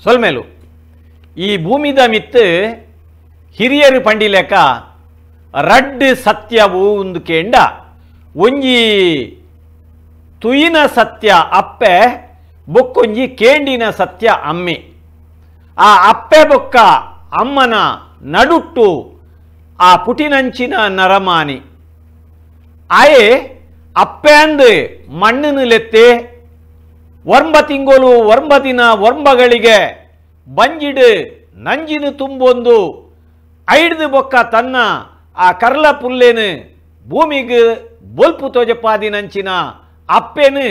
ಸೊಲ್ಮೇಲು ಈ ಭೂಮಿದ ಮಿತ್ತು ಹಿರಿಯರು ಪಂಡಿಲೆಕ ರಡ್ಡು ಸತ್ಯವು ಒಂದು ಕೇಂಡ ಒಂಜಿ ತುಯಿನ ಸತ್ಯ ಅಪ್ಪೆ ಬೊಕ್ಕೊಂಜಿ ಕೇಂಡಿನ ಸತ್ಯ ಅಮ್ಮೆ ಆ ಅಪ್ಪೆ ಬೊಕ್ಕ ಅಮ್ಮನ ನಡುಟ್ಟು ಆ ಪುಟಿನಂಚಿನ ನರಮಾನಿ ಆಯೆ ಅಪ್ಪೆ ಅಂದು ಮಣ್ಣನ್ನು ಲೆತ್ತೆ ವರ್ಂಬ ತಿಂಗಳು ವರ್ಂಬ ದಿನ ವರ್ಂಬಗಳಿಗೆ ಬಂಜಿಡು ನಂಜಿನ ತುಂಬೊಂದು ಐಡ್ದು ಬೊಕ್ಕ ತನ್ನ ಆ ಕರ್ಲ ಪುಲ್ಲೇನು ಭೂಮಿಗೆ ಬೊಲ್ಪು ತೋಜಪಾದಿನಂಚಿನ ಅಪ್ಪೆನು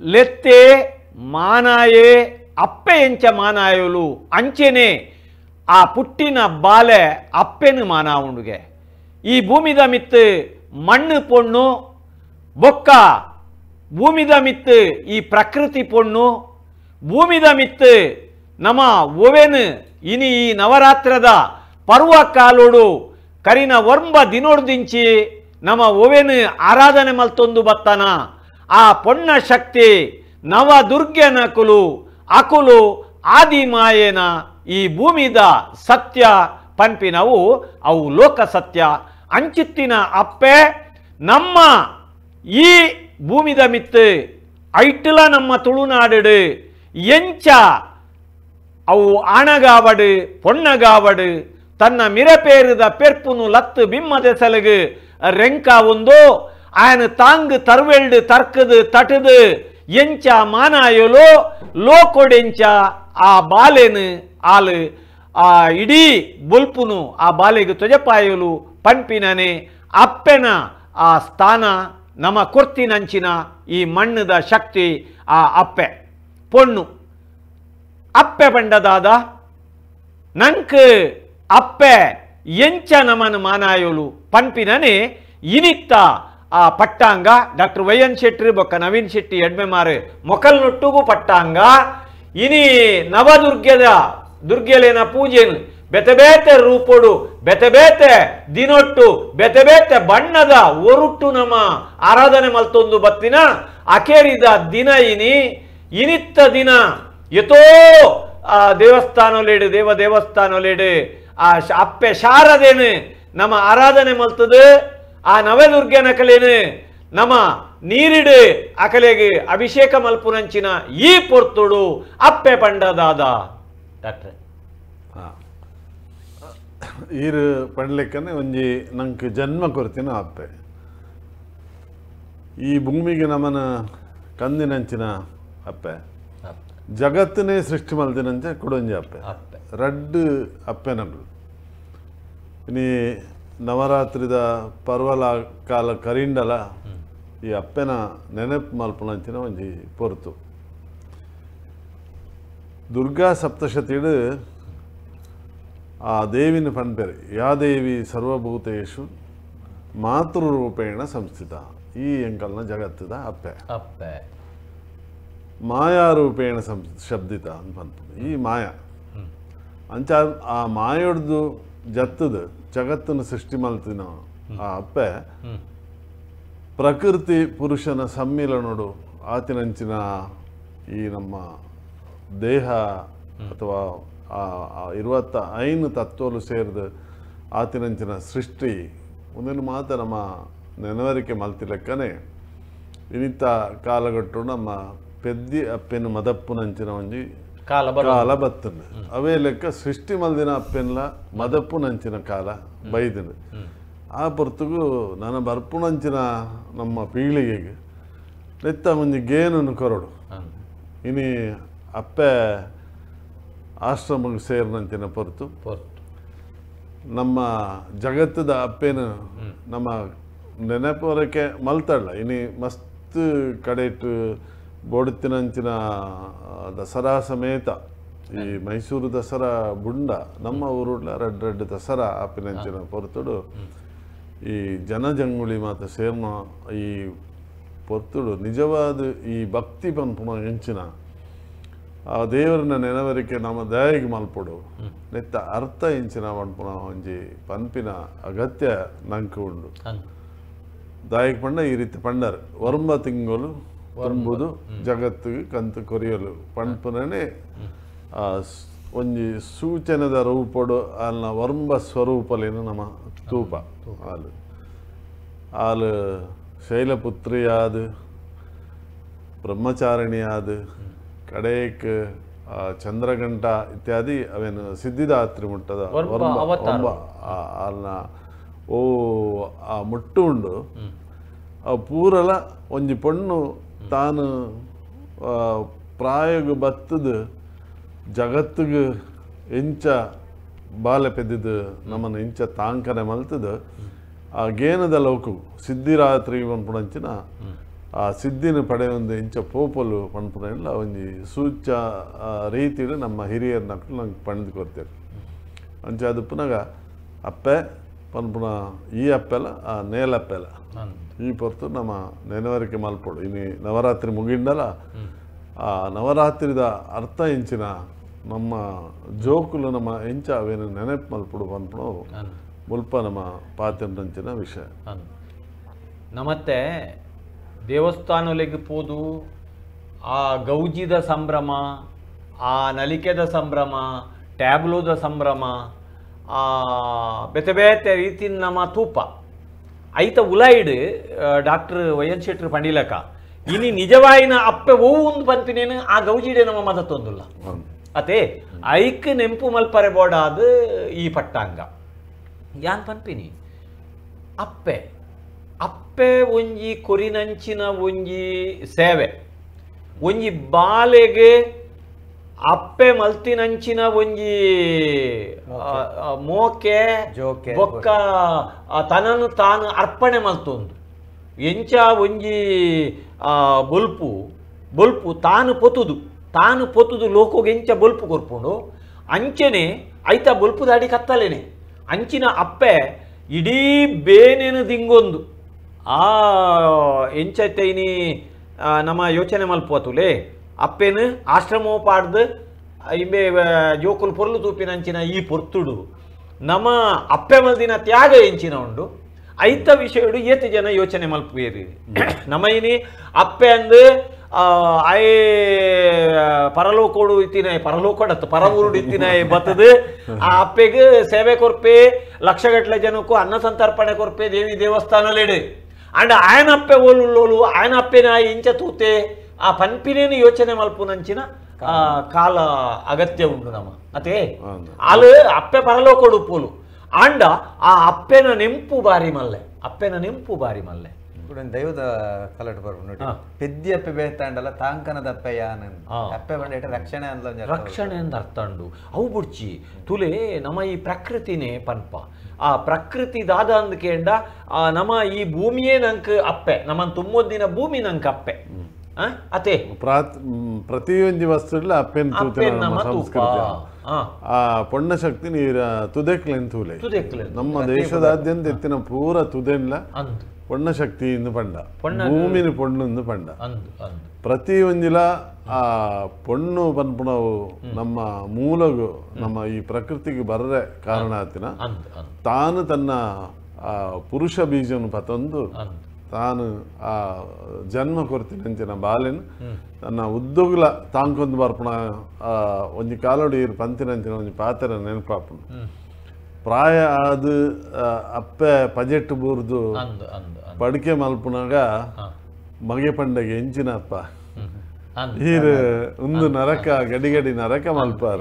ಲೆತ್ತೆ ಮಾನಾಯೇ ಅಪ್ಪೆ ಎಂಚ ಮಾನಾಯಲು ಅಂಚೆನೆ ಆ ಪುಟ್ಟಿನ ಬಾಲೆ ಅಪ್ಪೆನು ಮಾನ ಉಂಡುಗೆ ಈ ಭೂಮಿದ ಮಿತ್ತು ಮಣ್ಣು ಪೊಣ್ಣು ಬೊಕ್ಕ ಭೂಮಿದ ಮಿತ್ತು ಈ ಪ್ರಕೃತಿ ಪೊಣ್ಣು ಭೂಮಿದ ಮಿತ್ತು ನಮ್ಮ ಒವೆನು ಇನಿ ಈ ನವರಾತ್ರದ ಪರ್ವ ಕಾಲೋಡು ಕರಿನ ವರ್ಂಬ ದಿನೋಡ್ದಿಂಚಿ ನಮ್ಮ ಒವೆನು ಆರಾಧನೆ ಮಲ್ತೊಂದು ಬತ್ತನ ಆ ಪೊಣ್ಣ ಶಕ್ತಿ ನವ ದುರ್ಗೆನ ಅಕುಲು ಆದಿ ಮಾಯೇನ ಈ ಭೂಮಿದ ಸತ್ಯ ಪನ್ಪಿನವು ಅವು ಲೋಕ ಸತ್ಯ ಅಂಚಿತ್ತಿನ ಅಪ್ಪೆ ನಮ್ಮ ಈ ಭೂಮಿದ ಮಿತ್ತು ಐಟ್ಲ ನಮ್ಮ ತುಳುನಾಡು ಎಂಚ ಅವು ಆಣಗಾವಡು ಪೊಣ್ಣಗಾವಡು ತನ್ನ ಮಿರಪೇರಿದ ಪೆರ್ಪುನು ಲತ್ತು ಬಿಮ್ಮದೆಸಲಗು ರೆಂಕ ಒಂದು ಆಯನ ತಾಂಗ್ ತರ್ವೆಲ್ಡು ತರ್ಕದು ತಟದು ಎಂಚ ಮಾನಾಯಲು ಲೋಕೊಡೆಂಚ ಆ ಬಾಲೆನು ಆಲು ಆ ಇಡೀ ಬೊಲ್ಪುನು ಆ ಬಾಲೆಗೆ ತೊಜಪಾಯಲು ಪನ್ಪಿನನೆ ಅಪ್ಪೆನ ಆ ಸ್ಥಾನ ನಮ್ಮ ಕೊರ್ತಿನಂಚಿನ ಈ ಮಣ್ಣದ ಶಕ್ತಿ ಆ ಅಪ್ಪೆ ಪೊಣ್ಣು ಅಪ್ಪೆ ಬಂಡದಾದ ನಂಕ್ ಅಪ್ಪೆ ಎಂಚ ನಮನ ಮಾನಾಯಲು ಪನ್ಪಿನನೆ ಇನಿತ್ತ ಆ ಪಟ್ಟಾಂಗ ಡಾಕ್ಟರ್ ವೈಎನ್ ಶೆಟ್ಟಿ ಬೊಕ್ಕ ನವೀನ್ ಶೆಟ್ಟಿ ಎಡ್ಮೆಮಾರು ಮೊಕಲ್ ನೊಟ್ಟುಗೂ ಪಟ್ಟಾಂಗ ಇನಿ ದುರ್ಗೆಲೇನ ಪೂಜೆನು ಬೆತೆ ರೂಪೊಡು ಬೆತೆ ದಿನೊಟ್ಟು ಬೆತೆ ಬಣ್ಣದ ಒರುಟ್ಟು ನಮ್ಮ ಆರಾಧನೆ ಮಲ್ತೊಂದು ಬತ್ತಿನ ಅಕೇರಿದ ದಿನ ಇನಿತ್ತ ದಿನ ಎತೋ ಆ ದೇವಸ್ಥಾನಲೇಡು ದೇವಸ್ಥಾನಲೇಡು ಆ ಅಪ್ಪೆ ಶಾರದೇನು ನಮ್ಮ ಆರಾಧನೆ ಮಲ್ತದು ಆ ನವದುರ್ಗನ ಕಲೇನು ನಮ್ಮ ನೀರಿಡು ಅಕಲೆಗೆ ಅಭಿಷೇಕ ಮಲ್ಪುನಂಚಿನ ಈ ಪೊರ್ತುಡು ಅಪ್ಪೆ ಪಂಡದಾದ ಡಾಕ್ಟ್ರೆ ಈರು ಪಂಡ್ಲೆಕ್ಕನೆ ಒಂಜಿ ನಂಗೆ ಜನ್ಮ ಕೊರ್ತಿನ ಅಪ್ಪೆ ಈ ಭೂಮಿಗೆ ನಮನ ಕಂದಿನಂಚಿನ ಅಪ್ಪೆ ಜಗತ್ತನ್ನೇ ಸೃಷ್ಟಿ ಮಲ್ದಿನಂಚೆ ಕೊಡೊಂಜಿ ಅಪ್ಪೆ ರಡ್ಡು ಅಪ್ಪೆನಗಳು ಇನಿ ನವರಾತ್ರಿದ ಪರ್ವಲ ಕಾಲ ಕರಿಂಡಲ ಈ ಅಪ್ಪೆನ ನೆನಪು ಮಲ್ಪುನಂಚಿನ ಒಂಜಿ ಪೊರ್ತು ದುರ್ಗಾ ಸಪ್ತಶತಿಡು ಆ ದೇವಿನ ಪನ್ಪೆರೆ ಯಾ ದೇವಿ ಸರ್ವಭೂತೇಶು ಮಾತೃರೂಪೇಣ ಸಂಸ್ಥಿತ ಈ ಎಂಕಲ್ನ ಜಗತ್ತದ ಅಪ್ಪೆ ಅಪ್ಪೆ ಮಾಯಾರೂಪೇಣ ಶಬ್ದಿತ ಅಂತ ಈ ಮಾಯಾ ಅಂಚ ಆ ಮಾಯೊಡ್ದು ಜತ್ತದು ಜಗತ್ತನ್ನು ಸೃಷ್ಟಿ ಮಲ್ತಿನ ಆ ಅಪ್ಪೆ ಪ್ರಕೃತಿ ಪುರುಷನ ಸಮ್ಮಿಲನೋಡು ಆತಿನಂಚಿನ ಈ ನಮ್ಮ ದೇಹ ಅಥವಾ 25 ತತ್ವಲು ಸೇರಿದ ಆತಿನಂಚಿನ ಸೃಷ್ಟಿ ಒಂದನ್ನು ಮಾತ್ರ ನಮ್ಮ ನೆನವರಿಕೆ ಮಲ್ತಿ ಲೆಕ್ಕನೆ ಇನಿತ್ತ ಕಾಲಗಟ್ಟು ನಮ್ಮ ಪೆದ್ದಿ ಅಪ್ಪೆನ ಮದಪ್ಪುನಂಚಿನ ಒಂಜಿ ಕಾಲ ಬತ್ತನು ಅವೇ ಲೆಕ್ಕ ಸೃಷ್ಟಿ ಮಲ್ದಿನ ಅಪ್ಪೆನ್ಲ ಮದಪ್ಪುನಂಚಿನ ಕಾಲ ಬೈದನು ಆ ಪೊರ್ತುಗು ನನ್ನ ಬರ್ಪುನಂಚಿನ ನಮ್ಮ ಪೀಳಿಗೆಗೆ ನೆತ್ತ ಒಂಜಿ ಗೇನನ್ನು ಕೊರಡು ಇನಿ ಅಪ್ಪೆ ಆಶ್ರಮಕ್ಕೆ ಸೇರಿನಂಚಿನ ಪೊರ್ತು ನಮ್ಮ ಜಗತ್ತದ ಅಪ್ಪೇನು ನಮ್ಮ ನೆನಪುರಕ್ಕೆ ಮಲ್ತಲ್ಲ ಇನಿ ಮಸ್ತ್ ಕಡೆಟ್ಟು ಬೋಡುತ್ತಿನಂಚಿನ ದಸರಾ ಸಮೇತ ಈ ಮೈಸೂರು ದಸರಾ ಬುಂಡ ನಮ್ಮ ಊರುಡ್ಲ ರಡ್ಡು ದಸರಾ ಆಪಿನಂಚಿನ ಪೊರ್ತುಡು ಈ ಜನಜಂಗುಳಿ ಮಾತು ಸೇರ್ನ ಈ ಪೊರ್ತುಡು ನಿಜವಾದ ಈ ಭಕ್ತಿ ಪಂಪುನ ಹೆಂಚಿನ ಆ ದೇವರನ್ನ ನೆನವರಿಕೆ ನಮ್ಮ ದಯಗೆ ಮಲ್ಪಡು ನೆತ್ತ ಅರ್ಥ ಇಂಚಿನ ಪಂಪುನ ಒಂಜಿ ಪಂಪಿನ ಅಗತ್ಯ ನಂಕು ಉಂಡು ದಾಯಿಗೆ ಪಂಡ ಈ ರೀತಿ ಪಂಡರು ವರ್ಮ ತಿಂಗಳು ತುಂಬುದು ಜಗತ್ತಿಗೆ ಕಂತು ಕೊರಿಯಲು ಪಂಪುನೇ ಒಂಜಿ ಸೂಚನದ ರೂಪಡು ಅಲ್ನ ವರ್ಂಬ ಸ್ವರೂಪಲೇನು ನಮ್ಮ ತೂಪ ಆಲು ಆಲು ಶೈಲಪುತ್ರಿ ಆದ್ ಬ್ರಹ್ಮಚಾರಿಣಿ ಆದ್ ಕಡೇಕ್ ಚಂದ್ರಘಂಟ ಇತ್ಯಾದಿ ಅವೇನು ಸಿದ್ಧಿದಾತ್ರಿ ಮುಟ್ಟದ ಅಲ್ನ ಓ ಆ ಮುಟ್ಟು ಉಂಡು ಅವು ಪೂರಲ ಒಂಜಿ ಪೊಣ್ಣು ತಾನು ಪ್ರಾಯಗ ಬತ್ತದ ಜಗತ್ತಿಗೆ ಎಂಚ ಬಾಲೆ ಪೆದ್ದಿದ್ದು ನಮ್ಮನ್ನು ಇಂಚ ತಾಂಕನೆ ಮಲ್ತದ ಆ ಗೇನದ ಲೋಕು ಸಿದ್ಧಿರಾತ್ರಿ ಪನ್ಪುಣಂಚಿನ ಆ ಸಿದ್ಧಿನ ಪಡೆಯೊಂದು ಇಂಚ ಪೋಪಲು ಪನ್ಪುಣ ಒಂಜಿ ಸೂಚ ರೀತಿಡು ನಮ್ಮ ಹಿರಿಯರ ನಕ್ಲು ನಂಗೆ ಪಣಿದು ಕೊಡ್ತೇವೆ ಅಂಚ ಅದು ಪುನಗ ಅಪ್ಪೆ ಪನ್ಪುಣ ಈ ಅಪ್ಪೆಲ ಆ ನೇಲಪ್ಪೆಲ ಈ ಪೊರ್ತು ನಮ್ಮ ನೆನವರಿಕೆ ಮಲ್ಪಡು ಇನ್ನು ನವರಾತ್ರಿ ಮುಗಿಂಡಲ ಆ ನವರಾತ್ರಿದ ಅರ್ಥ ಎಂಚಿನ ನಮ್ಮ ಜೋಕುಲು ನಮ್ಮ ಎಂಚ ಅವೇನು ನೆನಪು ಮಲ್ಪಡು ಪನ್ಪುಣು ಮುಲ್ಪ ನಮ್ಮ ಪಾತ್ರಂಚಿನ ವಿಷಯ ನಮ್ಮತ್ತೆ ದೇವಸ್ಥಾನಗಳಿಗೆ ಪೋದು ಆ ಗೌಜಿದ ಸಂಭ್ರಮ ಆ ನಲಿಕೆದ ಸಂಭ್ರಮ ಟ್ಯಾಬ್ಲೋದ ಸಂಭ್ರಮ ಆ ಬೇತೆ ಬೇತೆ ರೀತಿ ನಮ್ಮ ತೂಪ ಐತ ಉಲಾಯಿಡ್ ಡಾಕ್ಟರ್ ವೈಎನ್ ಶೆಟ್ರು ಪಂಡಿಲಕ ಇನಿ ನಿಜವಾಯಿನ ಅಪ್ಪೆ ಒಂದು ಪಂಪಿನೇನು ಆ ಗೌಜಿಡೆ ನಮ್ಮ ಮದತ್ತೊಂದುಲ್ಲ ಅತೆ ಐಕ್ ನೆಂಪು ಮಲ್ಪರೆ ಬೋಡಾದ ಈ ಪಟ್ಟಾಂಗ ಯಾನ್ ಪನ್ಪಿನಿ ಅಪ್ಪೆ ಅಪ್ಪೆ ಒಂಜಿ ಕೊರಿನಂಚಿನ ಒಂಜಿ ಸೇವೆ ಒಂಜಿ ಬಾಲೆಗೆ ಅಪ್ಪೆ ಮಲ್ತಿನಂಚಿನ ಒಂಜಿ ಮೋಕೆ ಬೊಕ್ಕ ತನನು ತಾನು ಅರ್ಪಣೆ ಮಲ್ತೊಂದು ಎಂಚ ಒಂಜಿ ಬೊಲ್ಪು ಬೊಲ್ಪು ತಾನು ಪೊತುದು ಲೋಕೋಗೆ ಎಂಚ ಬೊಲ್ಪು ಕೊರ್ಪುಂಡು ಅಂಚೆನೆ ಐತ ಬೊಲ್ಪು ದಾಡಿ ಕತ್ತಲೇನೆ ಅಂಚಿನ ಅಪ್ಪೆ ಇಡೀ ಬೇನೇನು ದಿಂಗೊಂದು ಆ ಎಂಚೈತೈನಿ ನಮ್ಮ ಯೋಚನೆ ಮಲ್ಪೋತುಲೆ ಅಪ್ಪೇನು ಆಶ್ರಮೋ ಪಾಡ್ದು ಇಂಬೆ ಜೋಕುಲು ಪೊರ್ಲು ತೂಪಿನಂಚಿನ ಈ ಪೊರ್ತುಡು ನಮ್ಮ ಅಪ್ಪೆ ಮಲ್ದಿನ ತ್ಯಾಗ ಎಂಚಿನ ಉಂಡು ಐತ ವಿಷಯಡು ಏತು ಜನ ಯೋಚನೆ ಮಲ್ಪುವೇರಿ ನಮ್ಮ ಇನಿ ಅಪ್ಪೆ ಅಂದು ಐ ಪರಲೋಕೋಡು ಇತ್ತಿನಾಯಿ ಪರಲೋಕೋಡತ್ತು ಪರವೂರುಡು ಇತ್ತಿನಾಯಿ ಬತ್ತದು ಆ ಅಪ್ಪೆಗೆ ಸೇವೆ ಕೊರ್ಪೆ ಲಕ್ಷಗಟ್ಟಲೆ ಜನಕ್ಕೂ ಅನ್ನ ಸಂತರ್ಪಣೆ ಕೊರ್ಪೆ ದೇವಿ ದೇವಸ್ಥಾನಲೇಡು ಅಂಡ್ ಆಯನ ಅಪ್ಪೆ ಓಲುಲ್ಲೋಲು ಆಯನ ಅಪ್ಪೆನ ಇಂಚ ತೂತೆ ಆ ಪನ್ಪಿನೇನು ಯೋಚನೆ ಮಲ್ಪುನಂಚಿನ ಕಾಲ ಅಗತ್ಯ ಉಂಟು ನಮ್ಮ ಅದೇ ಅಲು ಅಪ್ಪೆ ಪರಲೋಕೋಡು ಪೋಲು ಆಂಡ ಆ ಅಪ್ಪೆನ ನೆಂಪು ಬಾರಿ ಮಲ್ಲೆ ದೈವದ ಕಲಟ್ ಬರ್ಬು ನೋಡಿ ಪೆದ್ದಿ ಅಪ್ಪೆ ಬೇತಾಂಡಲ್ಲ ತಾಂಕನದ ಅಪ್ಪೆ ಯಾನನ್ ಅಪ್ಪೆ ಬಂಡ ರಕ್ಷಣೆ ಅಂತ ಅರ್ಥ ಉಂಡು ಅವು ಬುಡ್ಚಿ ತುಲೆ ನಮ್ಮ ಈ ಪ್ರಕೃತಿನೇ ಪನ್ಪ ಆ ಪ್ರಕೃತಿ ದಾದ ಅಂದ್ಕೇಂಡ ನಮ್ಮ ಈ ಭೂಮಿಯೇ ನಂಕ್ ಅಪ್ಪೆ ನಮ್ಮ ತುಂಬೊಂದಿನ ಭೂಮಿ ನಂಕ್ ಅಪ್ಪೆ ಅತೆ ಪ್ರತಿಯೊಂದು ವಸ್ತುಡ್ಲ ಅಪ್ಪೆನ್ ನಮ್ಮ ಸಂಸ್ಕೃತಿ ಆ ಪೊಣ್ಣ ಶಕ್ತಿ ನೀರ ತುದೆಕ್ಲೆನ್ ತೂಲೆ ನಮ್ಮ ದೇಶದಾದ್ಯಂತ ಎತ್ತಿನ ಪೂರ ತುದೆನ್ಲ ಪೊಣ್ಣ ಶಕ್ತಿ ಇಂದು ಪಂಡ ಭೂಮಿನ ಪೊಣ್ಣು ಪಂಡ ಪ್ರತಿಯೊಂದಿಲ ಆ ಪೊಣ್ಣು ಪನ್ಪುಣವು ನಮ್ಮ ಮೂಲಗು ನಮ್ಮ ಈ ಪ್ರಕೃತಿಗೆ ಬರರೆ ಕಾರಣ ಆತಿನ ತಾನು ತನ್ನ ಪುರುಷ ಬೀಜವನ್ನು ಪತಂದು ತಾನು ಆ ಜನ್ಮ ಕೊರ್ತಿನಂಚಿನ ಬಾಲೆನ್ ತನ್ನ ಉದ್ಯೋಗಲ ತಾಂಕೊಂದು ಬರ್ಪಣ ಒಂಜಿ ಕಾಲೋಡಿ ಪಂತಿನಂಚಿನ ಒಂಜಿ ಪಾತ್ರ ನೆನಪಾಪುಂಡು ಪ್ರಾಯ ಅದು ಅಪ್ಪೆ ಪಜೆಟ್ ಬೂರ್ದು ಪಡಿಕೆ ಮಲ್ಪುನಾಗ ಮಗೆ ಪಂಡಗೆ ಎಂಚಿನ ಅಪ್ಪ ಹೀರ್ ಒಂದು ನರಕ ಗಡಿ ನರಕ ಮಲ್ಪಾರ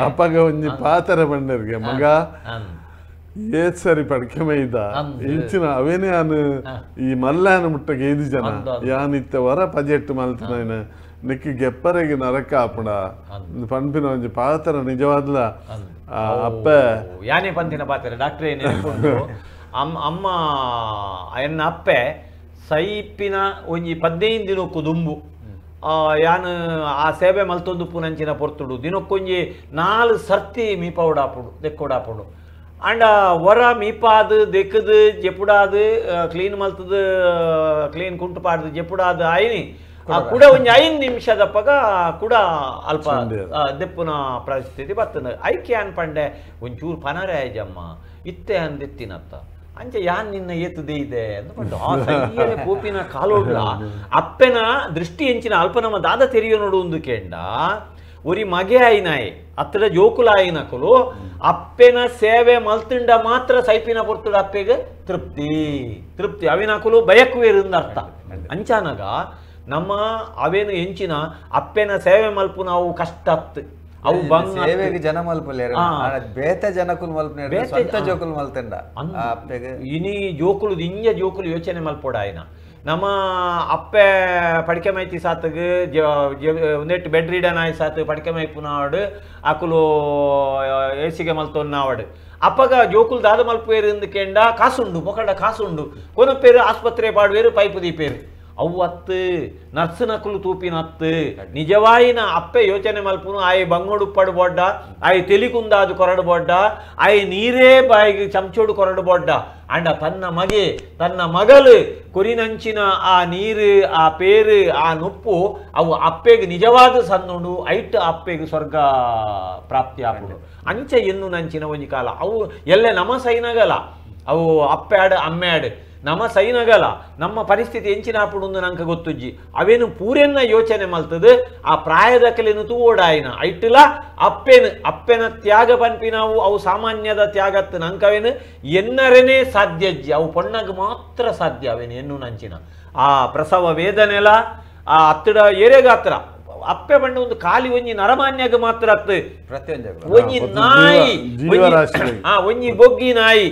ಅಪ್ಪಗ ಒಂಜಿ ಪಾತರ ಪಂಡರ್ಗೆ ಮಗ ಏತ್ ಸರಿ ಪಡ್ಕೆ ಮೈದ ಇಂಚಿನ ಅವೇನೇ ಅನು ಈ ಮಲ್ಲಾನ ಮುಟ್ಟಗೆ ಐದು ಜನ ಯಾನಿತ್ತ ವರ ಪಜೆಟ್ ಮಲ್ತನ ನಿಕ್ಕಿ ಗೆಪ್ಪರೆಗೆ ನರಕ ಆಪುಡ ಪಂಪಿನ ಒಂಜಿ ಪಾತ್ರ ನಿಜವಾದ್ಲ ಅಪ್ಪೆ ಯಾನೇ ಪಂಪಿನ ಪಾತ್ರ ಡಾಕ್ಟ್ರೇ ಅಮ್ಮ ಎನ್ನ ಅಪ್ಪೆ ಸೈಪಿನ ಒಂಜಿ 15 ದಿನಕ್ಕೂ ದುಂಬು ಯಾನ್ ಆ ಸೇವೆ ಮಲ್ತೊಂದು ಪುನಂಚಿನ ಪೊರ್ತುಡು ದಿನಕ್ಕೊಂಜಿ 4 ಸರ್ತಿ ಮೀಪೌಡಾಪುಡು ದೆಕ್ಕೋಡಾಪುಡು ಅಂಡ ಹೊರ ಮೀಪಾದು ದೆಕ್ಕದು ಜೆಪುಡಾದು ಕ್ಲೀನ್ ಮಲ್ತದು ಕ್ಲೀನ್ ಕುಂಟುಪಾಡ್ದು ಜೆಪುಡಾದು ಆಯ್ನಿ ಕೂಡ ಒಂಜಿ 5 ನಿಮಿಷದಪ್ಪಗ ಕೂಡ ಅಲ್ಪ ದೆಪ್ಪುನ ಪರಿಸ್ಥಿತಿ ಬರ್ತದೆ ಐಕೆ ಅನ್ಪಂಡೆ ಒಂಚೂರು ಪನರೆ ಆಯ್ಜಮ್ಮ ಇತ್ತೆ ಅಂದೆತ್ತಿನತ್ತ ಅಂಚೆ ಯಾನ್ ನಿನ್ನ ಏತುದೇ ಇದೆ ಅಂದ್ಕೊಂಡು ಕೋಪಿನ ಕಾಲೋಡ್ಲ ಅಪ್ಪೆನ ದೃಷ್ಟಿ ಎಂಚಿನ ಅಲ್ಪ ನಮ್ಮ ದಾದ ತೆರಿಯೋ ನೋಡು ಒಂದು ಕೇಂಡ ಒರಿ ಮಗೆ ಆಯ್ನಾಯಿ ಅತ್ರ ಜೋಕುಲ ಆಯ್ನಕಲು ಅಪ್ಪೆನ ಸೇವೆ ಮಲ್ತಿಂಡ ಮಾತ್ರ ಸೈಪಿನ ಪೊರ್ತುಡ ಅಪ್ಪೆಗೆ ತೃಪ್ತಿ ಅವಿನಕಲು ಬಯಕುವೇರಿಂದ ಅರ್ಥ ಅಂಚಾನಗ ನಮ್ಮ ಅವೇನು ಎಂಚಿನ ಅಪ್ಪೆನ ಸೇವೆ ಮಲ್ಪು ನಾವು ಕಷ್ಟ ಅವು ಬಂಗ ಸೇವೆಗೆ ಜನ ಮಲ್ಪಲೇರ ಬೇತೆ ಜನಕುಲ್ ಮಲ್ಪನೆ ಸ್ವಂತ ಜೋಕುಲ್ ಮಲ್ತಂಡ ಇನಿ ಜೋಕುಲು ಇಂಜ ಜೋಕುಲು ಯೋಚನೆ ಮಲ್ಪೋಡ ಆಯ್ನ ನಮ್ಮ ಅಪ್ಪೆ ಪಡಿಕೆ ಮೈತಿ ಸಾತ್ಗೆ ಒಂದೆಟ್ಟು ಬೆಡ್ ರೀಡನ್ ಆಯ್ ಸಾತ್ ಪಡಿಕೆ ಮೈ ಪುನಾಡು ಅಕುಲು ಏಸಿಗೆ ಮಲ್ತೊನ್ನಾವಡು ಅಪ್ಪಗ ಜೋಕುಲು ದಾದ ಮಲ್ಪೇರು ಕೆಂಡ ಕಾಸುಂಡು ಮೊಕಂಡ ಕಾಸುಂಡು ಕೊನ ಪೇರು ಆಸ್ಪತ್ರೆ ಪಾಡುವೇರು ಪೈಪು ದೀಪೇರು ಅವ್ವತ್ತು ನರ್ಸನಕುಲು ತೂಪಿನತ್ತು ನಿಜವಾಯಿನ ಅಪ್ಪೆ ಯೋಚನೆ ಮಲ್ಪುನು ಆಯ್ ಬಂಗೋಡು ಪಡ್ಬೋಡ್ಡ ಆಯ್ ತೆಲಿಕುಂದಾದು ಕೊರಡು ಬೋಡ್ಡ ಆಯ್ ನೀರೇ ಬಾಯಿಗೆ ಚಮಚೋಡು ಕೊರಡು ಬೋಡ್ಡ ಅಂಡ ತನ್ನ ಮಗಳು ಕೊರಿನಂಚಿನ ಆ ನೀರು ಆ ಪೇರು ಆ ನುಪ್ಪು ಅವು ಅಪ್ಪೆಗೆ ನಿಜವಾದ ಸಂದುಂಡು ಐಟ್ ಅಪ್ಪೆಗೆ ಸ್ವರ್ಗ ಪ್ರಾಪ್ತಿ ಆಗುಡು ಅಂಚೆ ಎನ್ನು ನಂಚಿನ ಒಂಜಿ ಕಾಲ ಅವು ಎಲ್ಲೇ ನಮ್ಮ ಸೈನಗಲ ಅವು ಅಪ್ಪೆ ಆಡು ಅಮ್ಮೆ ಆಡು ನಮ್ಮ ಸೈನಗಲ ನಮ್ಮ ಪರಿಸ್ಥಿತಿ ಎಂಚಿನ ಆಪುಡು ನಂಗೆ ಗೊತ್ತುಜ್ಜಿ ಅವೇನು ಪೂರೆನ್ನ ಯೋಚನೆ ಮಲ್ತದು ಆ ಪ್ರಾಯದ ಕಲೆನು ತೂಡಾಯಿನ ಐಟಿಲ ಅಪ್ಪೆನ ತ್ಯಾಗ ಪನ್ಪಿನಾವು ಅವು ಸಾಮಾನ್ಯದ ತ್ಯಾಗತ್ತು ನಂಕವೇನು ಎನ್ನರೇನೆ ಸಾಧ್ಯಜ್ಜಿ ಅವು ಪೊಣ್ಣಗೆ ಮಾತ್ರ ಸಾಧ್ಯ ಅವೇನು ಎನ್ನು ನಂಚಿನ ಆ ಪ್ರಸವ ವೇದನೆಲ ಆ ಹತ್ತಿರ ಏರೆಗಾತ್ರ ಅಪ್ಪೆ ಬಂಡ ಒಂದು ಖಾಲಿ ಒಂಜಿ ನರಮಾನ್ಯಗ ಮಾತ್ರ ಅತ್ತು ಒಂಜಿ ನಾಯಿ ಒಂಜಿ ಬೊಗ್ಗಿ ನಾಯಿ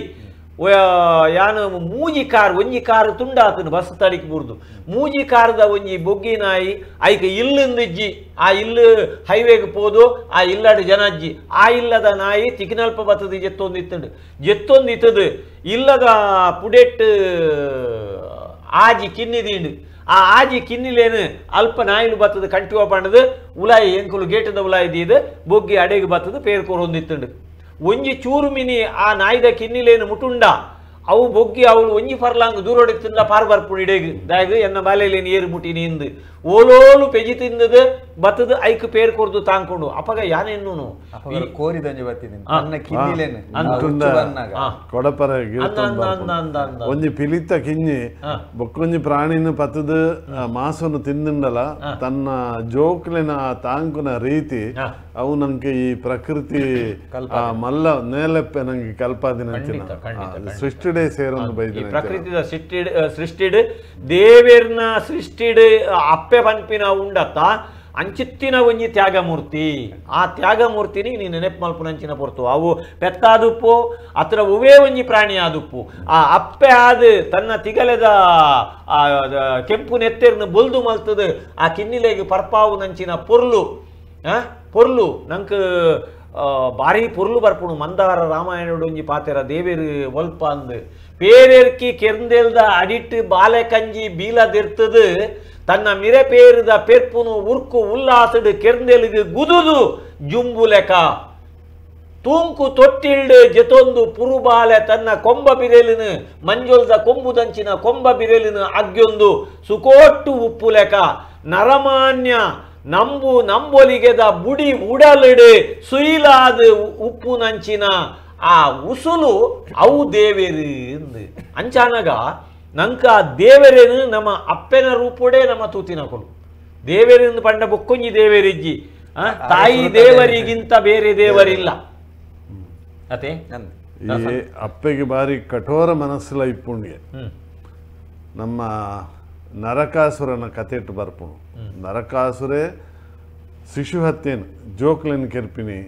ಯಾನು ಮೂಜಿ ಕಾರ್ ಒಂಜಿ ಕಾರು ತುಂಡಾತನು ಬಸ್ ತಡಿಕ್ ಬುರ್ದು ಮೂಜಿ ಕಾರ್ದ ಒಂಜಿ ಬೊಗ್ಗಿ ನಾಯಿ ಐಕ ಇಲ್ಲಿಂದಿಜ್ಜಿ ಆ ಇಲ್ಲು ಹೈವೇಗೆ ಪೋದು ಆ ಇಲ್ಲಡು ಜನಜ್ಜಿ ಆ ಇಲ್ಲದ ನಾಯಿ ತಿಕಿನಲ್ಪ ಬತ್ತದು ಜೆತ್ತೊಂದಿತ್ತದು ಇಲ್ಲದ ಪುಡೆಟ್ ಆಜಿ ಕಿನ್ನಿದಿಂಡು ಆ ಆಜಿ ಕಿನ್ನಿಲೇನು ಅಲ್ಪ ನಾಯಿಲು ಬತ್ತದು ಕಂಟಿವ ಪಂಡದು ಉಲಾಯಿ ಎಂಕುಲು ಗೇಟದ ಉಲಾಯಿ ದೀದು ಬೊಗ್ಗಿ ಅಡೆಗೆ ಬತ್ತದು ಪೇರ್ಕೋರು ಹೊಂದಿತ್ತುಂಡು ಒಂಜಿ ಚೂರು ಮಿನಿ ಆ ನಾಯ್ದ ಕಿನ್ನಿಲೇನು ಮುಟುಂಡ ಅವು ಬೊಗ್ಗಿ ಅವಳು ಒಂಜಿ ಫರ್ಲಾಂಗ್ ದೂರೊಡಿತ್ತಿಂದ ಪಾರ್ ಬರ್ಪುಡು ಇಡೆಗ್ ದಾಗ್ ಎನ್ನ ಬಾಲೆಲೇನು ಏರು ಮುಟ್ಟಿನಿ ಇಂದು ಓಲೋಲು ಪೆಜಿ ತಿಂದದು ಬತ್ತದು ಐಕ್ ಪೇರ್ ಕೊರ್ದು ತಾಂಕೊಂಡು ಅಪಗ ಯಾನೆನ್ನು ಕೋರಿದಂಜಿ ಬರ್ತೀನಿ ನನ್ನ ಕಿನ್ನಿಲೇನು ಕೊಡಪರ ಒಂಜಿ ಪಿಲಿತ ಕಿನ್ನಿ ಬೊಕ್ಕೊಂಜಿ ಪ್ರಾಣಿನ ಪತ್ತದು ಮಾಸನು ತಿಂದಿಂಡಲ ತನ್ನ ಜೋಕ್ಲೆನ ತಾಂಕುನ ರೀತಿ ಅವು ನಂಗೆ ಈ ಪ್ರಕೃತಿ ಮಲ್ಲ ನೇಲೆಪ್ಪೆ ನಂಗೆ ಕಲ್ಪಾದಿನ ಸೃಷ್ಟಿಡೆ ಸೇರೊಂದು ಬೈದಿನ ಪ್ರಕೃತಿದ ಸೃಷ್ಟಿಡ್ ದೇವೇರ್ನ ಸೃಷ್ಟಿಡ್ ಅಪ್ಪೆ ಪನ್ಪಿನ ಉಂಡತ್ತ ಅಂಚಿತ್ತಿನ ಒಂಜಿ ತ್ಯಾಗಮೂರ್ತಿ ಆ ತ್ಯಾಗಮೂರ್ತಿನಿ ನೀನು ನೆನಪು ಮಲ್ಪುನಂಚಿನ ಪೊರ್ತು ಅವು ಪೆತ್ತಾದುಪ್ಪು ಅತ್ರ ಒವೇ ಒಂಜಿ ಪ್ರಾಣಿ ಆದುಪ್ಪು ಆ ಅಪ್ಪೆ ಆದು ತನ್ನ ತಿಗಲೆದ ಕೆಂಪು ನೆತ್ತೆರ್ನ ಬೊಲ್ದು ಮಲ್ತದು ಆ ಕಿನ್ನಿಲೆಗೆ ಪರ್ಪಾವು ನಂಚಿನ ಪೊರ್ಲು ನಂಗೆ ಭಾರಿ ಪೊರ್ಲು ಬರ್ಪುಣು ಮಂದಾರ ರಾಮಾಯಣಡು ಒಂಜಿ ಪಾತೆರ ದೇವೇರು ಒಲ್ಪ ಅಂದು ಪೇರೆರ್ಕಿ ಕೆರ್ಂದೆಲ್ದ ಅಡಿಟ್ಟು ಬಾಲೆ ಕಂಜಿ ಬೀಲದಿರ್ತದು ತನ್ನ ಮಿರೆ ಪೇರಿದ ಪೆರ್ಪುನು ಉರ್ಕು ಉಲ್ಲಾಸಡು ಕೆರ್ಂದೆಲಿಗೆ ಗುದುದು ಜುಂಬು ಲೆಕ ತೂಂಕು ತೊಟ್ಟಿಲ್ಡು ಜೆತೊಂದು ಪುರುಬಾಲೆ ತನ್ನ ಕೊಂಬ ಬಿರೆಲಿನ ಮಂಜೊಲ್ದ ಕೊಂಬುದಂಚಿನ ಕೊಂಬ ಬಿರೆಲಿನ ಅಗ್ಯೊಂದು ಸುಕೋಟ್ಟು ಉಪ್ಪು ಲೆಕ ನರಮಾನ್ಯ ನಂಬೊಲಿಗೆದ ಬುಡಿ ಉಡಲಿಡು ಸುಯಿಲಾದ ಉಪ್ಪು ನಂಚಿನ ಆ ಉಸುಲು ಅವು ದೇವೇರು ಅಂಚಾನಗ ನಂಕ ದೇವರೇನು ನಮ್ಮ ಅಪ್ಪೆನ ರೂಪುಡೆ ನಮ್ಮ ತೂತಿನ ಕೊಲು ದೇವರಿಂದ ಪಂಡ ಬೊಕ್ಕೊಂಜಿ ದೇವರಿಜ್ಜಿ ತಾಯಿ ದೇವರಿಗಿಂತ ಬೇರೆ ದೇವರಿಲ್ಲ ಅತೆ ಈ ಅಪ್ಪೆಗೆ ಬಾರಿ ಕಠೋರ ಮನಸ್ಸುಲ ಇಪ್ಪುಂಡ್ಗೆ ನಮ್ಮ ನರಕಾಸುರನ ಕಥೆಟ್ಟು ಬರ್ಪುಣು ನರಕಾಸುರೇ ಶಿಶು ಹತ್ಯೆನು ಜೋಕ್ಲೆನ್ ಕೆರ್ಪಿನಿ